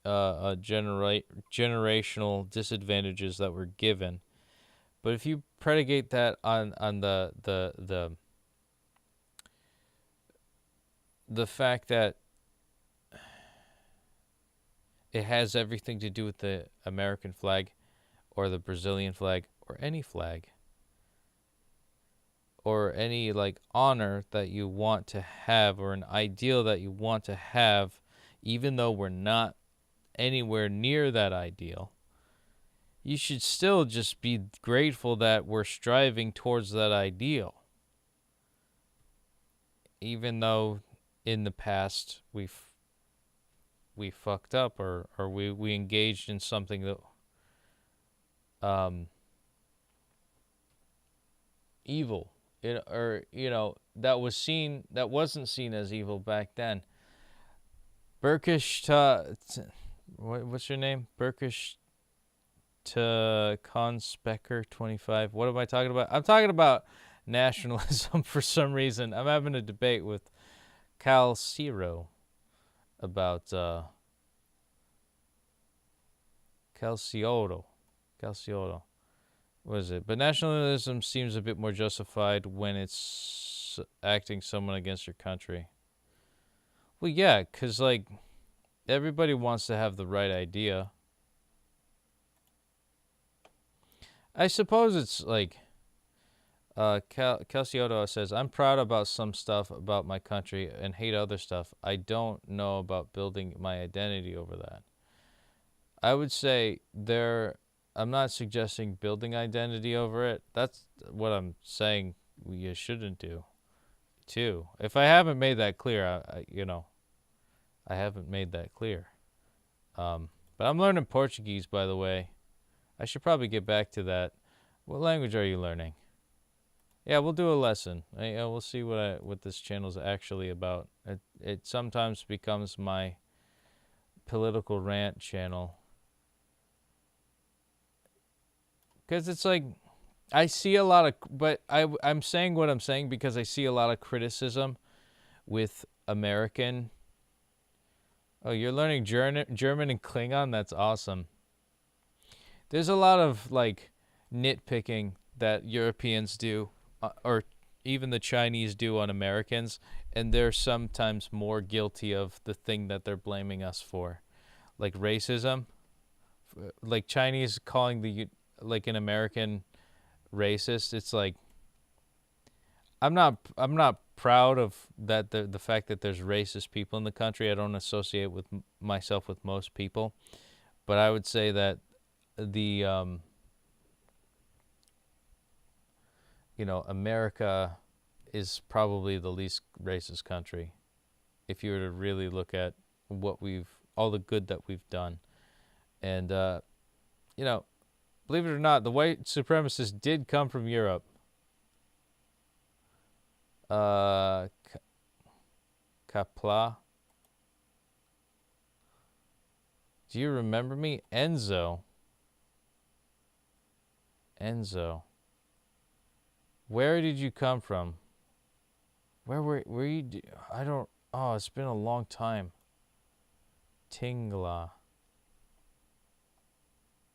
generational disadvantages that were given. But if you predicate that on the fact that it has everything to do with the American flag or the Brazilian flag or any flag or any like honor that you want to have or an ideal that you want to have, even though we're not anywhere near that ideal, you should still just be grateful that we're striving towards that ideal. Even though in the past we fucked up or we engaged in something that evil, that wasn't seen as evil back then. Burkish what's your name? Burkish to Conspector 25. What am I talking about? I'm talking about nationalism for some reason. I'm having a debate with Cal Ciro about Calciolo. What is it? But nationalism seems a bit more justified when it's acting someone against your country. Well, yeah, because, like, everybody wants to have the right idea. I suppose it's like, Calcioto says, I'm proud about some stuff about my country and hate other stuff. I don't know about building my identity over that. I would say I'm not suggesting building identity over it. That's what I'm saying you shouldn't do, too. If I haven't made that clear, I haven't made that clear. But I'm learning Portuguese, by the way. I should probably get back to that. What language are you learning? Yeah, we'll do a lesson. We'll see what this channel's actually about. It sometimes becomes my political rant channel. Because it's like, I see a lot of, but I'm saying what I'm saying because I see a lot of criticism with American. Oh, you're learning German and Klingon? That's awesome. There's a lot of, like, nitpicking that Europeans do, or even the Chinese do on Americans, and they're sometimes more guilty of the thing that they're blaming us for. Like racism. Like Chinese calling like an American racist. It's like, I'm not proud of that, the fact that there's racist people in the country. I don't associate with myself with most people, but I would say that the America is probably the least racist country if you were to really look at all the good that we've done. And believe it or not, the white supremacists did come from Europe. Kapla. Do you remember me? Enzo. Where did you come from? Where were you? I don't. Oh, it's been a long time. Tingla.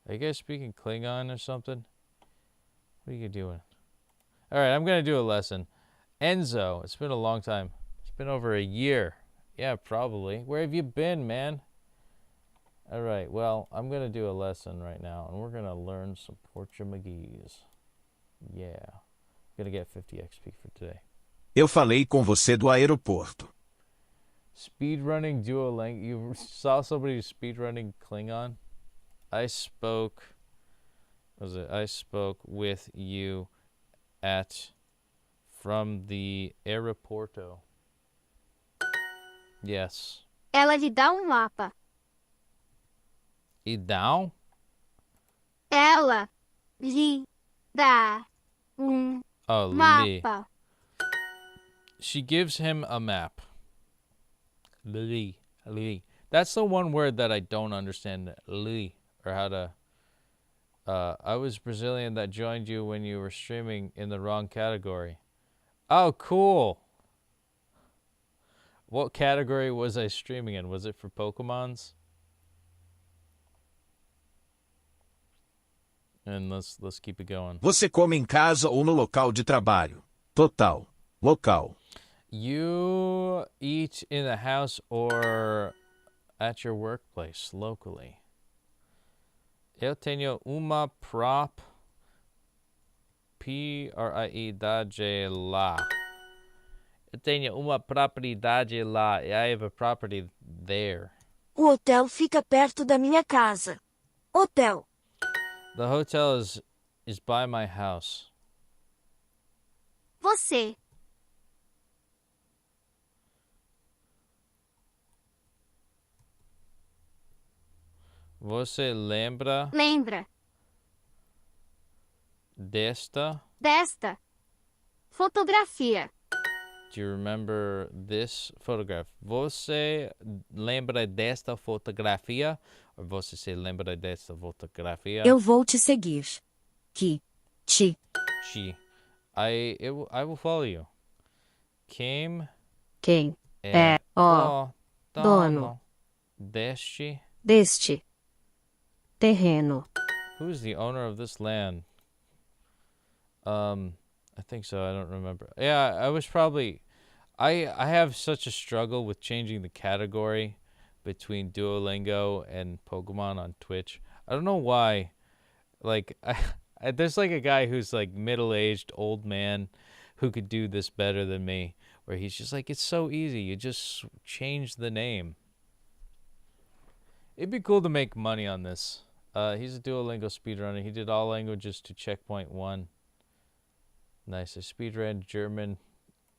Are you guys speaking Klingon or something? What are you doing? All right, I'm going to do a lesson. Enzo, it's been a long time. It's been over a year. Yeah, probably. Where have you been, man? All right, well, I'm going to do a lesson right now, and we're going to learn some Portuguese. Yeah. I'm going to get 50 XP for today. Eu falei com você do aeroporto. Speedrunning Duolingo. You saw somebody speedrunning Klingon? I spoke with you from the aeroporto. Yes. Ela lhe dá mapa. E down? Ela lhe dá mapa. She gives him a map. Li. That's the one word that I don't understand. Li. Or how to... I was Brazilian that joined you when you were streaming in the wrong category. Oh, cool. What category was I streaming in? Was it for Pokemons? And let's keep it going. Você come em casa ou no local de trabalho? Total. Local. You eat in the house or at your workplace, locally. Eu tenho uma propriedade lá. Eu tenho uma propriedade lá. I have a property there. O hotel fica perto da minha casa. Hotel. The hotel is by my house. Você. Você lembra desta fotografia? Do you remember this photograph? Você lembra desta fotografia? Ou você se lembra desta fotografia? Eu vou te seguir. Ti. I will follow you. Quem é o dono deste terreno? Who's the owner of this land? I think so. I don't remember. Yeah, I was probably. I have such a struggle with changing the category between Duolingo and Pokemon on Twitch. I don't know why. Like, there's like a guy who's like middle-aged old man who could do this better than me, where he's just like, it's so easy. You just change the name. It'd be cool to make money on this. He's a Duolingo speedrunner. He did all languages to checkpoint 1. Nice. I speedran German.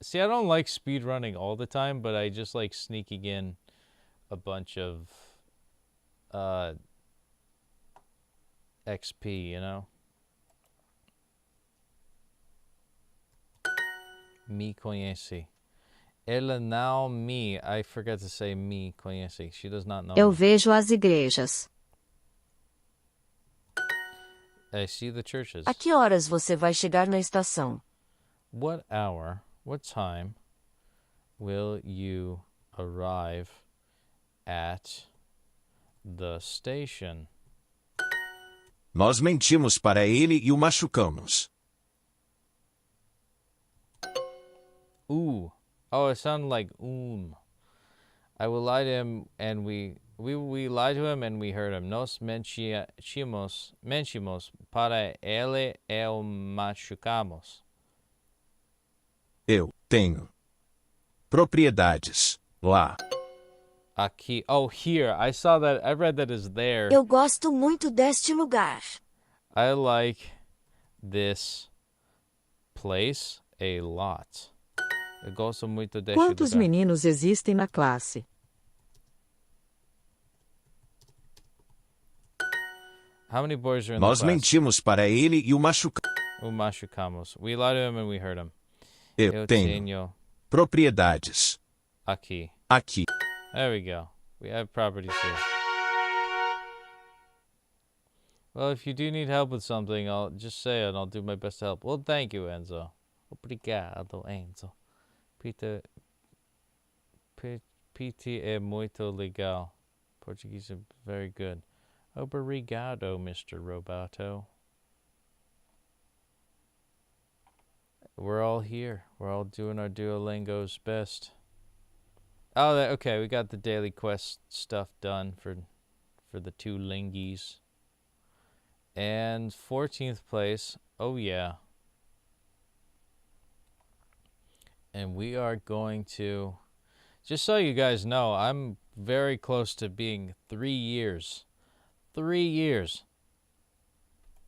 See, I don't like speedrunning all the time, but I just like sneaking in a bunch of XP, you know? Me conhece. Ela não me. I forgot to say me conhece. She does not know Eu me. vejo as igrejas. I see the churches. A que horas você vai chegar na estação? What hour, what time will you arrive at the station? Nós mentimos para ele e o machucamos. Ooh. Oh, it sounded like I will lie to him and we lied to him and we heard him. Nós mentimos para ele e o machucamos. Eu tenho propriedades lá. Aqui. Oh, here. I saw that. I read that as there. Eu gosto muito deste lugar. I like this place a lot. Eu gosto muito deste Quantos lugar. meninos existem na classe? How many boys are in Nós the class? mentimos para ele e o machucamos. O machucamos. We lied to him and we heard him. Eu tenho propriedades aqui. aqui. There we go. We have properties here. Well, if you do need help with something, I'll just say it and I'll do my best to help. Well, thank you, Enzo. Obrigado, Enzo. Peter, PT é muito legal. Portuguese is very good. Obrigado, Mr. Roboto. We're all here. We're all doing our Duolingo's best. Oh, okay. We got the daily quest stuff done for the 2 lingies. And 14th place. Oh, yeah. And we are going to... Just so you guys know, I'm very close to being 3 years. 3 years.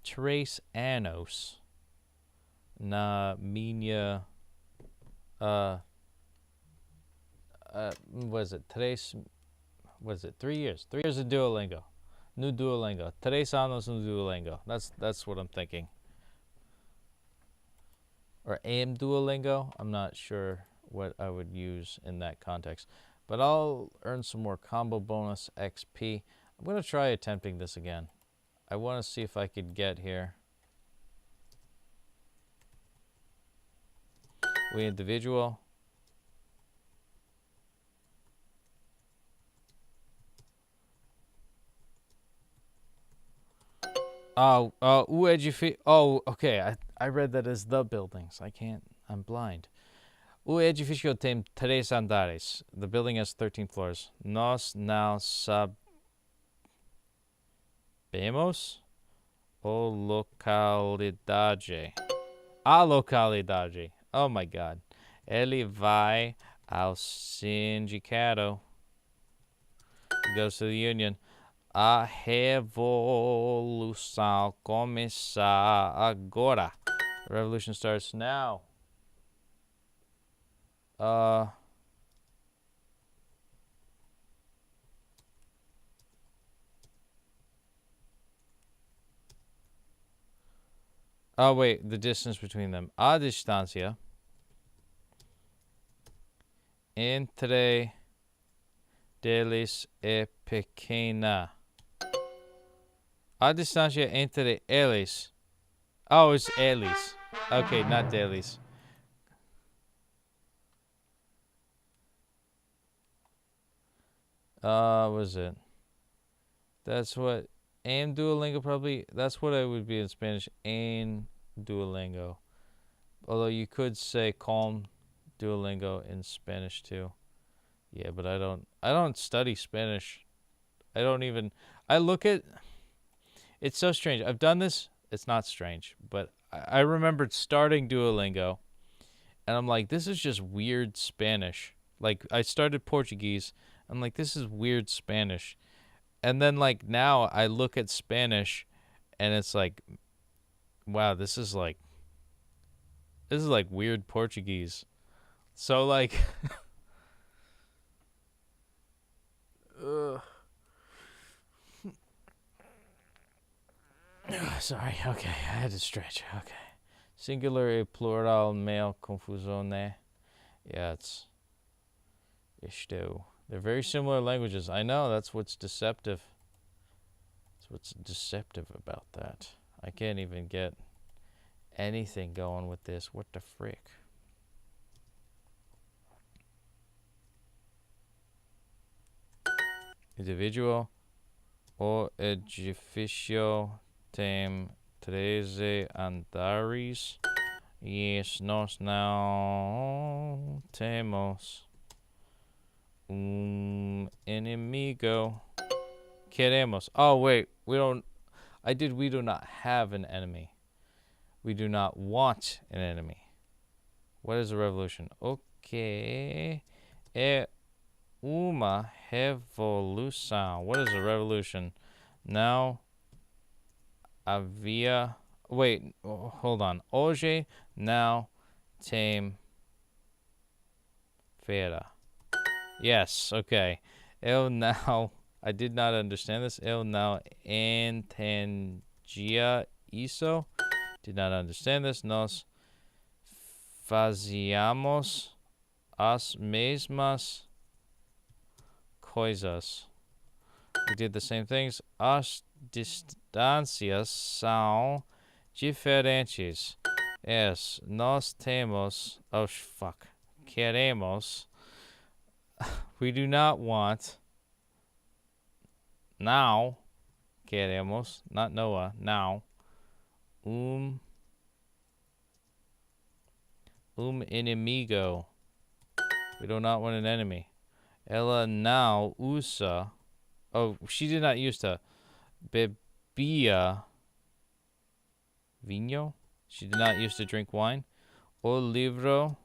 3 anos. Na minha... was it 3 years? 3 years of Duolingo. New Duolingo. 3 anos no Duolingo. That's what I'm thinking. Or am Duolingo. I'm not sure what I would use in that context. But I'll earn some more combo bonus XP. I'm going to try attempting this again. I want to see if I could get here. We individual. Oh, o edifício. Oh, okay. I read that as the buildings. I'm blind. O edifício tem 3 andares. The building has 13 floors. Nós não sabemos o localidade. A localidade. Oh my God. Ele vai ao sindicato. He goes to the union. A revolução começa agora. The revolution starts now. Oh, wait, the distance between them. A distância entre deles é pequena. A distância entre eles. Oh, it's eles. Okay, not deles. Was it? That's what... Am Duolingo probably... That's what I would be in Spanish. Aim Duolingo. Although you could say calm Duolingo in Spanish too. Yeah, but I don't study Spanish. I don't even I look at it's so strange. I've done this. It's not strange, but I remembered starting Duolingo and I'm like, this is just weird Spanish. Like I started Portuguese. I'm like, this is weird Spanish. And then like now I look at Spanish and it's like, wow, this is like weird Portuguese. So like sorry, okay, I had to stretch. Okay. Singular e plural male confusone. Yeah, it's isto. They're very similar languages. I know, that's what's deceptive. That's what's deceptive about that. I can't even get anything going with this. What the frick? Individual o edificio tem 13 andares. Yes, nós não temos inimigo. Queremos. Oh, wait. We do not have an enemy. We do not want an enemy. What is a revolution? Okay. É uma revolução. What is a revolution? Now, havia... Wait, hold on. Hoje não tem feira. Yes, okay. Eu não... I did not understand this. Eu não entendia isso. Did not understand this. Nós fazíamos as mesmas coisas. We did the same things. As distâncias são diferentes. Yes, nós temos... Oh, fuck. Queremos. We do not want... Now, queremos, not Noah, now, inimigo. We do not want an enemy. Ela não usa, oh, she did not use to, bebia, vinho? She did not use to drink wine. O livro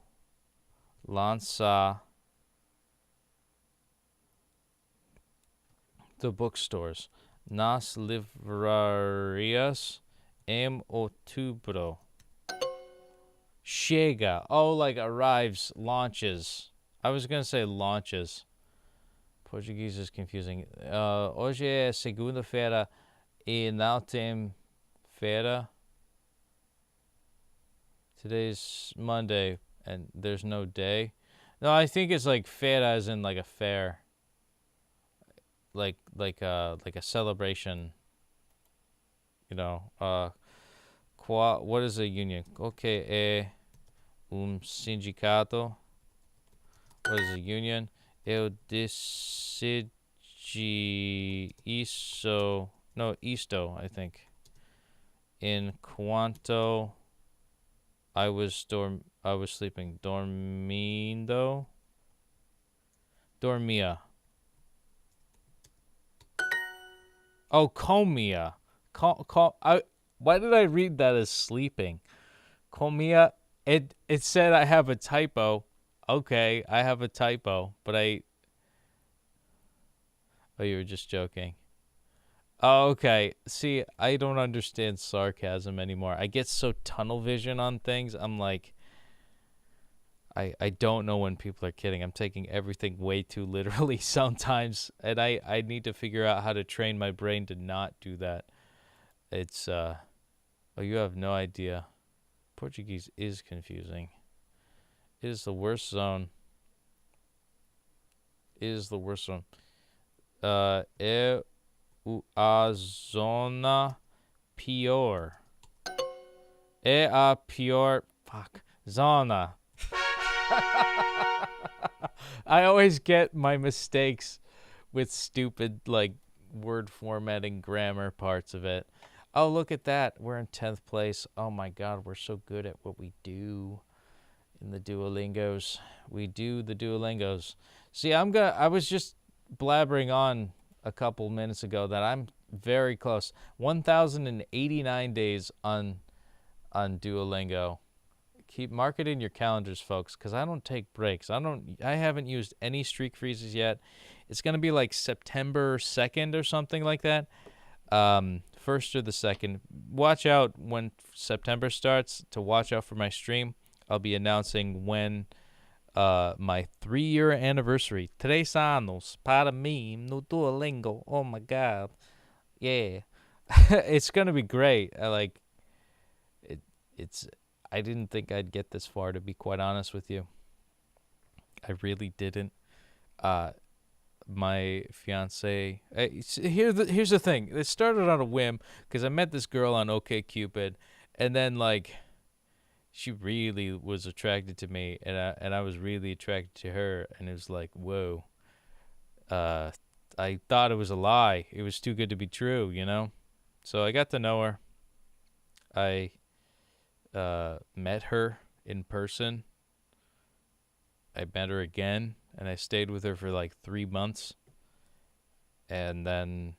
lança the bookstores. Nas livrarias em outubro. Chega. Oh, like arrives, launches. I was going to say launches. Portuguese is confusing. Hoje é segunda-feira e não tem feira. Today's Monday and there's no day. No, I think it's like feira as in like a fair. Like a celebration, you know. What is a union? Okay, é sindicato. What is a union? Eu decidi isso. No, isto, I think. Enquanto I was sleeping. Dormindo. Dormia. Oh, comia. Why did I read that as sleeping? Comia. It said I have a typo. Okay, I have a typo, but oh, you were just joking. Oh, okay. See, I don't understand sarcasm anymore. I get so tunnel vision on things. I'm like, I don't know when people are kidding. I'm taking everything way too literally sometimes, and I need to figure out how to train my brain to not do that. It's oh, you have no idea. Portuguese is confusing. It is the worst zone. It is the worst zone. É a zona pior. É a pior zona. I always get my mistakes with stupid like word formatting, grammar parts of it. Oh, look at that. We're in 10th place. Oh my God, we're so good at what we do in the Duolingos. We do the Duolingos. See, I was just blabbering on a couple minutes ago that I'm very close. 1,089 days on Duolingo. Mark it in your calendars, folks, because I don't take breaks. I haven't used any streak freezes yet. It's gonna be like September 2nd or something like that. First or the 2nd. Watch out when September starts to watch out for my stream. I'll be announcing when my 3-year anniversary. 3 años para mí no Duolingo. Oh my God. Yeah. It's gonna be great. I didn't think I'd get this far, to be quite honest with you. I really didn't. My fiance. Here's the thing. It started on a whim because I met this girl on OkCupid, and then like, she really was attracted to me, and I was really attracted to her, and it was like, whoa. I thought it was a lie. It was too good to be true, you know. So I got to know her. I met her in person. I met her again, and I stayed with her for like 3 months. And then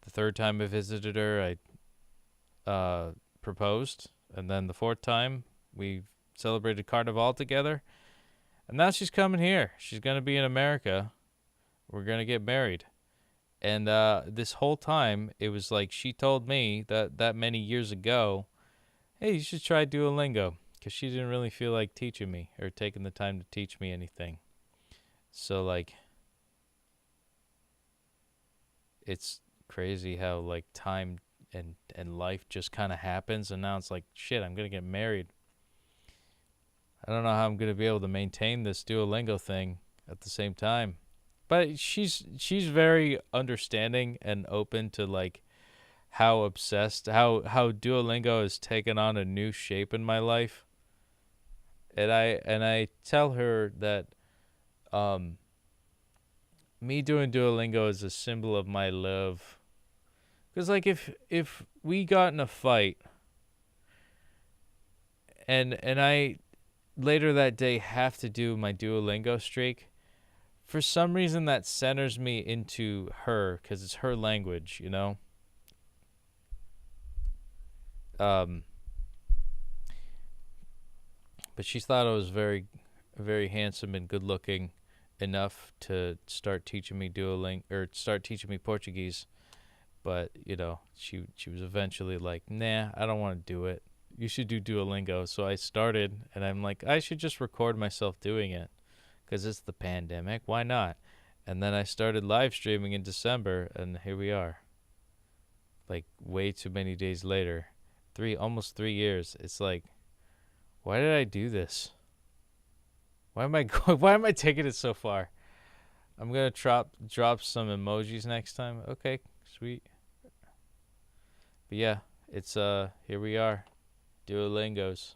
the 3rd time I visited her, I proposed. And then the 4th time, we celebrated Carnival together. And now she's coming here. She's going to be in America. We're going to get married. And this whole time, it was like she told me that many years ago, hey, you should try Duolingo, because she didn't really feel like teaching me or taking the time to teach me anything. So, like, it's crazy how, like, time and life just kind of happens, and now it's like, shit, I'm going to get married. I don't know how I'm going to be able to maintain this Duolingo thing at the same time. But she's very understanding and open to, like, how obsessed, how Duolingo has taken on a new shape in my life. And I tell her that me doing Duolingo is a symbol of my love. Because, like, if we got in a fight and I later that day have to do my Duolingo streak, for some reason that centers me into her, because it's her language, you know? But she thought I was very, very handsome and good looking enough to start teaching me start teaching me Portuguese. But, you know, she was eventually like, nah, I don't want to do it. You should do Duolingo. So I started, and I'm like, I should just record myself doing it, because it's the pandemic. Why not? And then I started live streaming in December, and here we are. Like, way too many days later. Almost 3 years. It's like, why did I do this? Why am I taking it so far? I'm gonna drop some emojis next time. Okay, sweet. But yeah, it's here we are. Duolingos.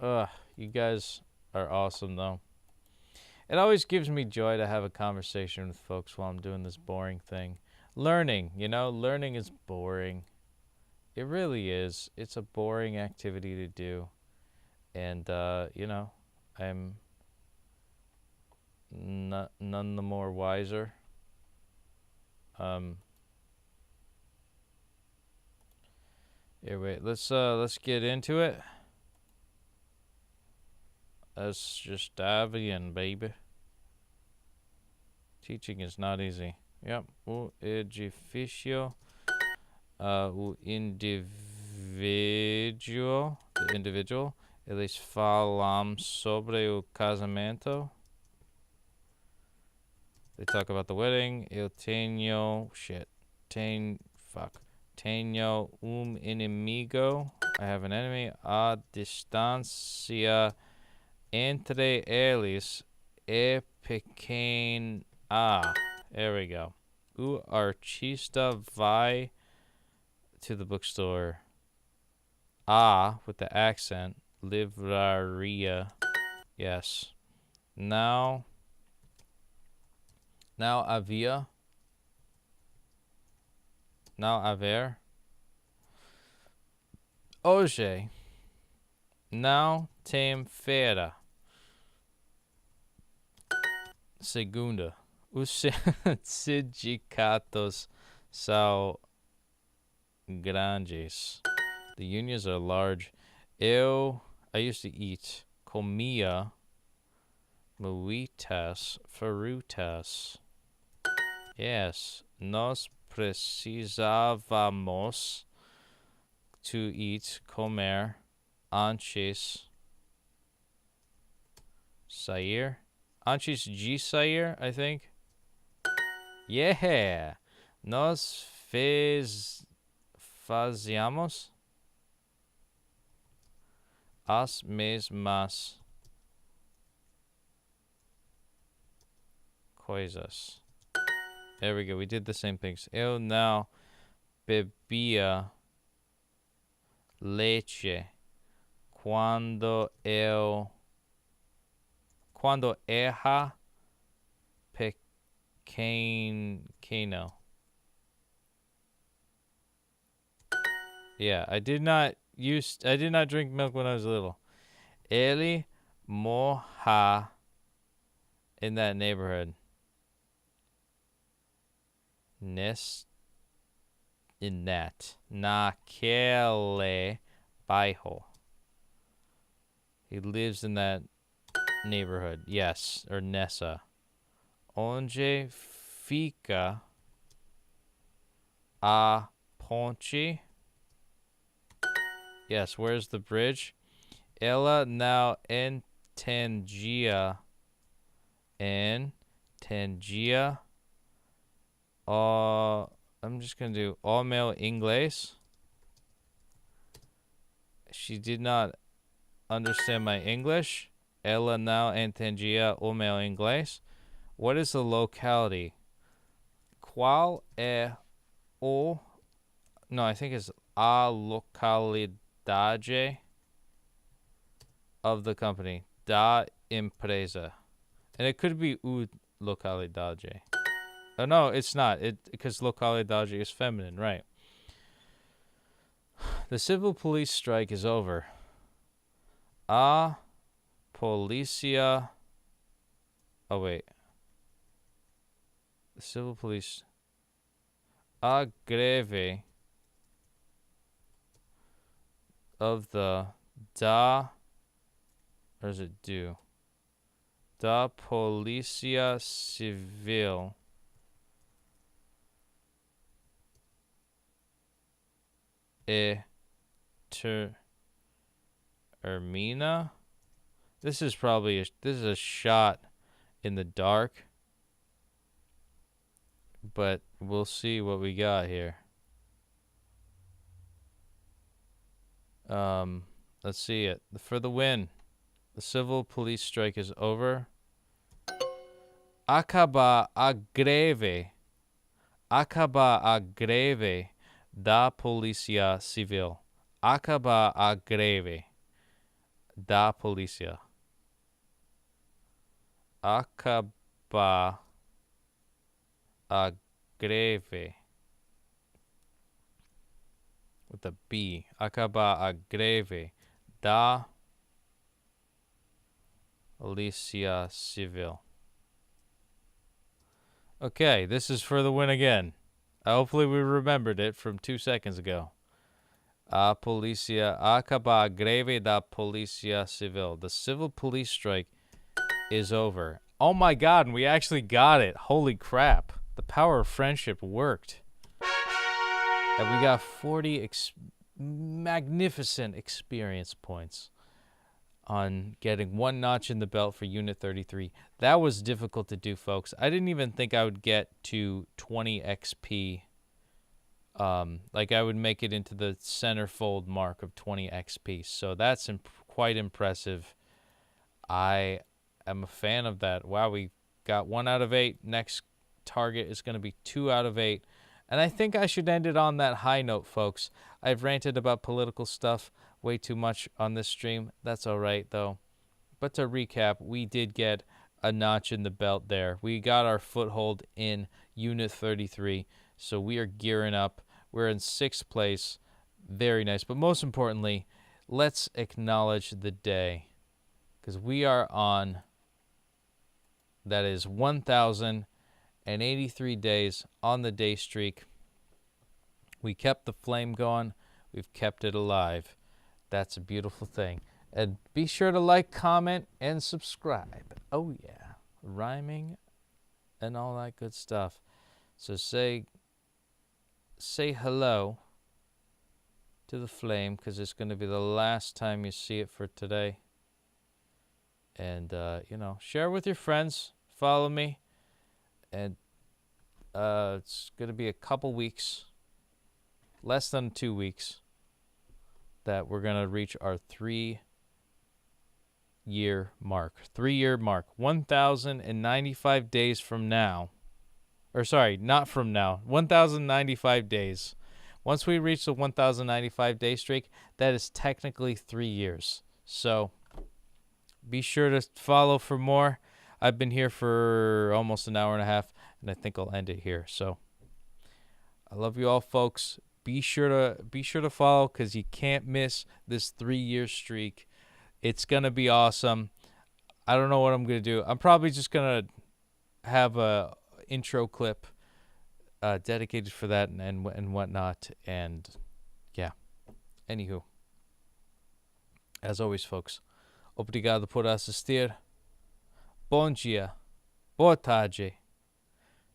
You guys are awesome though. It always gives me joy to have a conversation with folks while I'm doing this boring thing. Learning, learning is boring. It really is. It's a boring activity to do. And, I'm none the more wiser. Here, wait. Let's get into it. Let's just dive in, baby. Teaching is not easy. Yep. O edifício. O individual. The individual. Eles falam sobre o casamento. They talk about the wedding. Eu tenho... Tenho inimigo. I have an enemy. A distância entre eles é pequena. There we go. O artista vai to the bookstore. With the accent. Livraria. Yes. Now havia Não haver. Hoje não tem feira. Segunda. Os sindicatos são grandes. The unions are large. I used to eat. Comia. Muitas frutas. Yes. Nós precisávamos to eat, comer, antes sair. Antes de sair, I think. Yeah. Nós fazíamos as mesmas coisas. There we go. We did the same things. Eu não bebia leite quando era pequeno. Yeah, I did not drink milk when I was little. Ele morra in that neighborhood. Naquele bairro. He lives in that neighborhood. Yes, or Nessa. Onde fica a ponte? Yes, where's the bridge? Ela não entendia. I'm just going to do o meu inglês. She did not understand my English. Ela não entendia o meu inglês. What is the locality? Qual é o... No, I think it's a localidade of the company. Da empresa. And it could be u localidade. Oh, no, it's not. Because localidade is feminine, right? The civil police strike is over. A polícia... Oh, wait. The civil police... A greve of the da... Or is it do? Da polícia civil... Ermina. This is a shot in the dark, but we'll see what we got here. Let's see it. For the win. The civil police strike is over. Acaba a greve. Acaba a greve da polícia civil. Acaba a greve da polícia. Acaba a greve. With a B. Acaba a greve da polícia civil. Okay, this is for the win again. Hopefully we remembered it from 2 seconds ago. A polícia acaba a greve da polícia civil. The civil police strike is over. Oh my god, and we actually got it. Holy crap. The power of friendship worked. And we got 40 magnificent experience points on getting 1 notch in the belt for Unit 33. That was difficult to do, folks. I didn't even think I would get to 20 XP. Like I would make it into the centerfold mark of 20 XP. So that's quite impressive. I am a fan of that. Wow, we got 1 out of 8. Next target is going to be 2 out of 8. And I think I should end it on that high note, folks. I've ranted about political stuff way too much on this stream. That's all right, though. But to recap, we did get a notch in the belt there. We got our foothold in Unit 33, so we are gearing up. We're in 6th place. Very nice. But most importantly, let's acknowledge the day, because we are on, that is 1,083 days on the day streak. We kept the flame going. We've kept it alive. That's a beautiful thing. And be sure to like, comment, and subscribe. Oh, yeah. Rhyming and all that good stuff. So say hello to the flame, because it's going to be the last time you see it for today. And, share with your friends. Follow me. And it's going to be a couple weeks, less than 2 weeks, that we're going to reach our 3-year mark. 3-year mark. 1,095 days from now. Or sorry, not from now. 1,095 days. Once we reach the 1,095 day streak, that is technically 3 years. So be sure to follow for more. I've been here for almost an hour and a half, and I think I'll end it here. So I love you all, folks. Be sure to follow, because you can't miss this 3-year streak. It's gonna be awesome. I don't know what I'm gonna do. I'm probably just gonna have a intro clip dedicated for that and whatnot. And yeah. Anywho, as always, folks, obrigado por assistir. Bom dia. Boa tarde.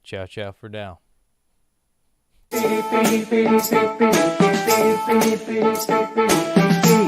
Ciao, ciao for now. Petey, Petey, Petey, Petey, Petey, Petey, Petey, Petey, Petey.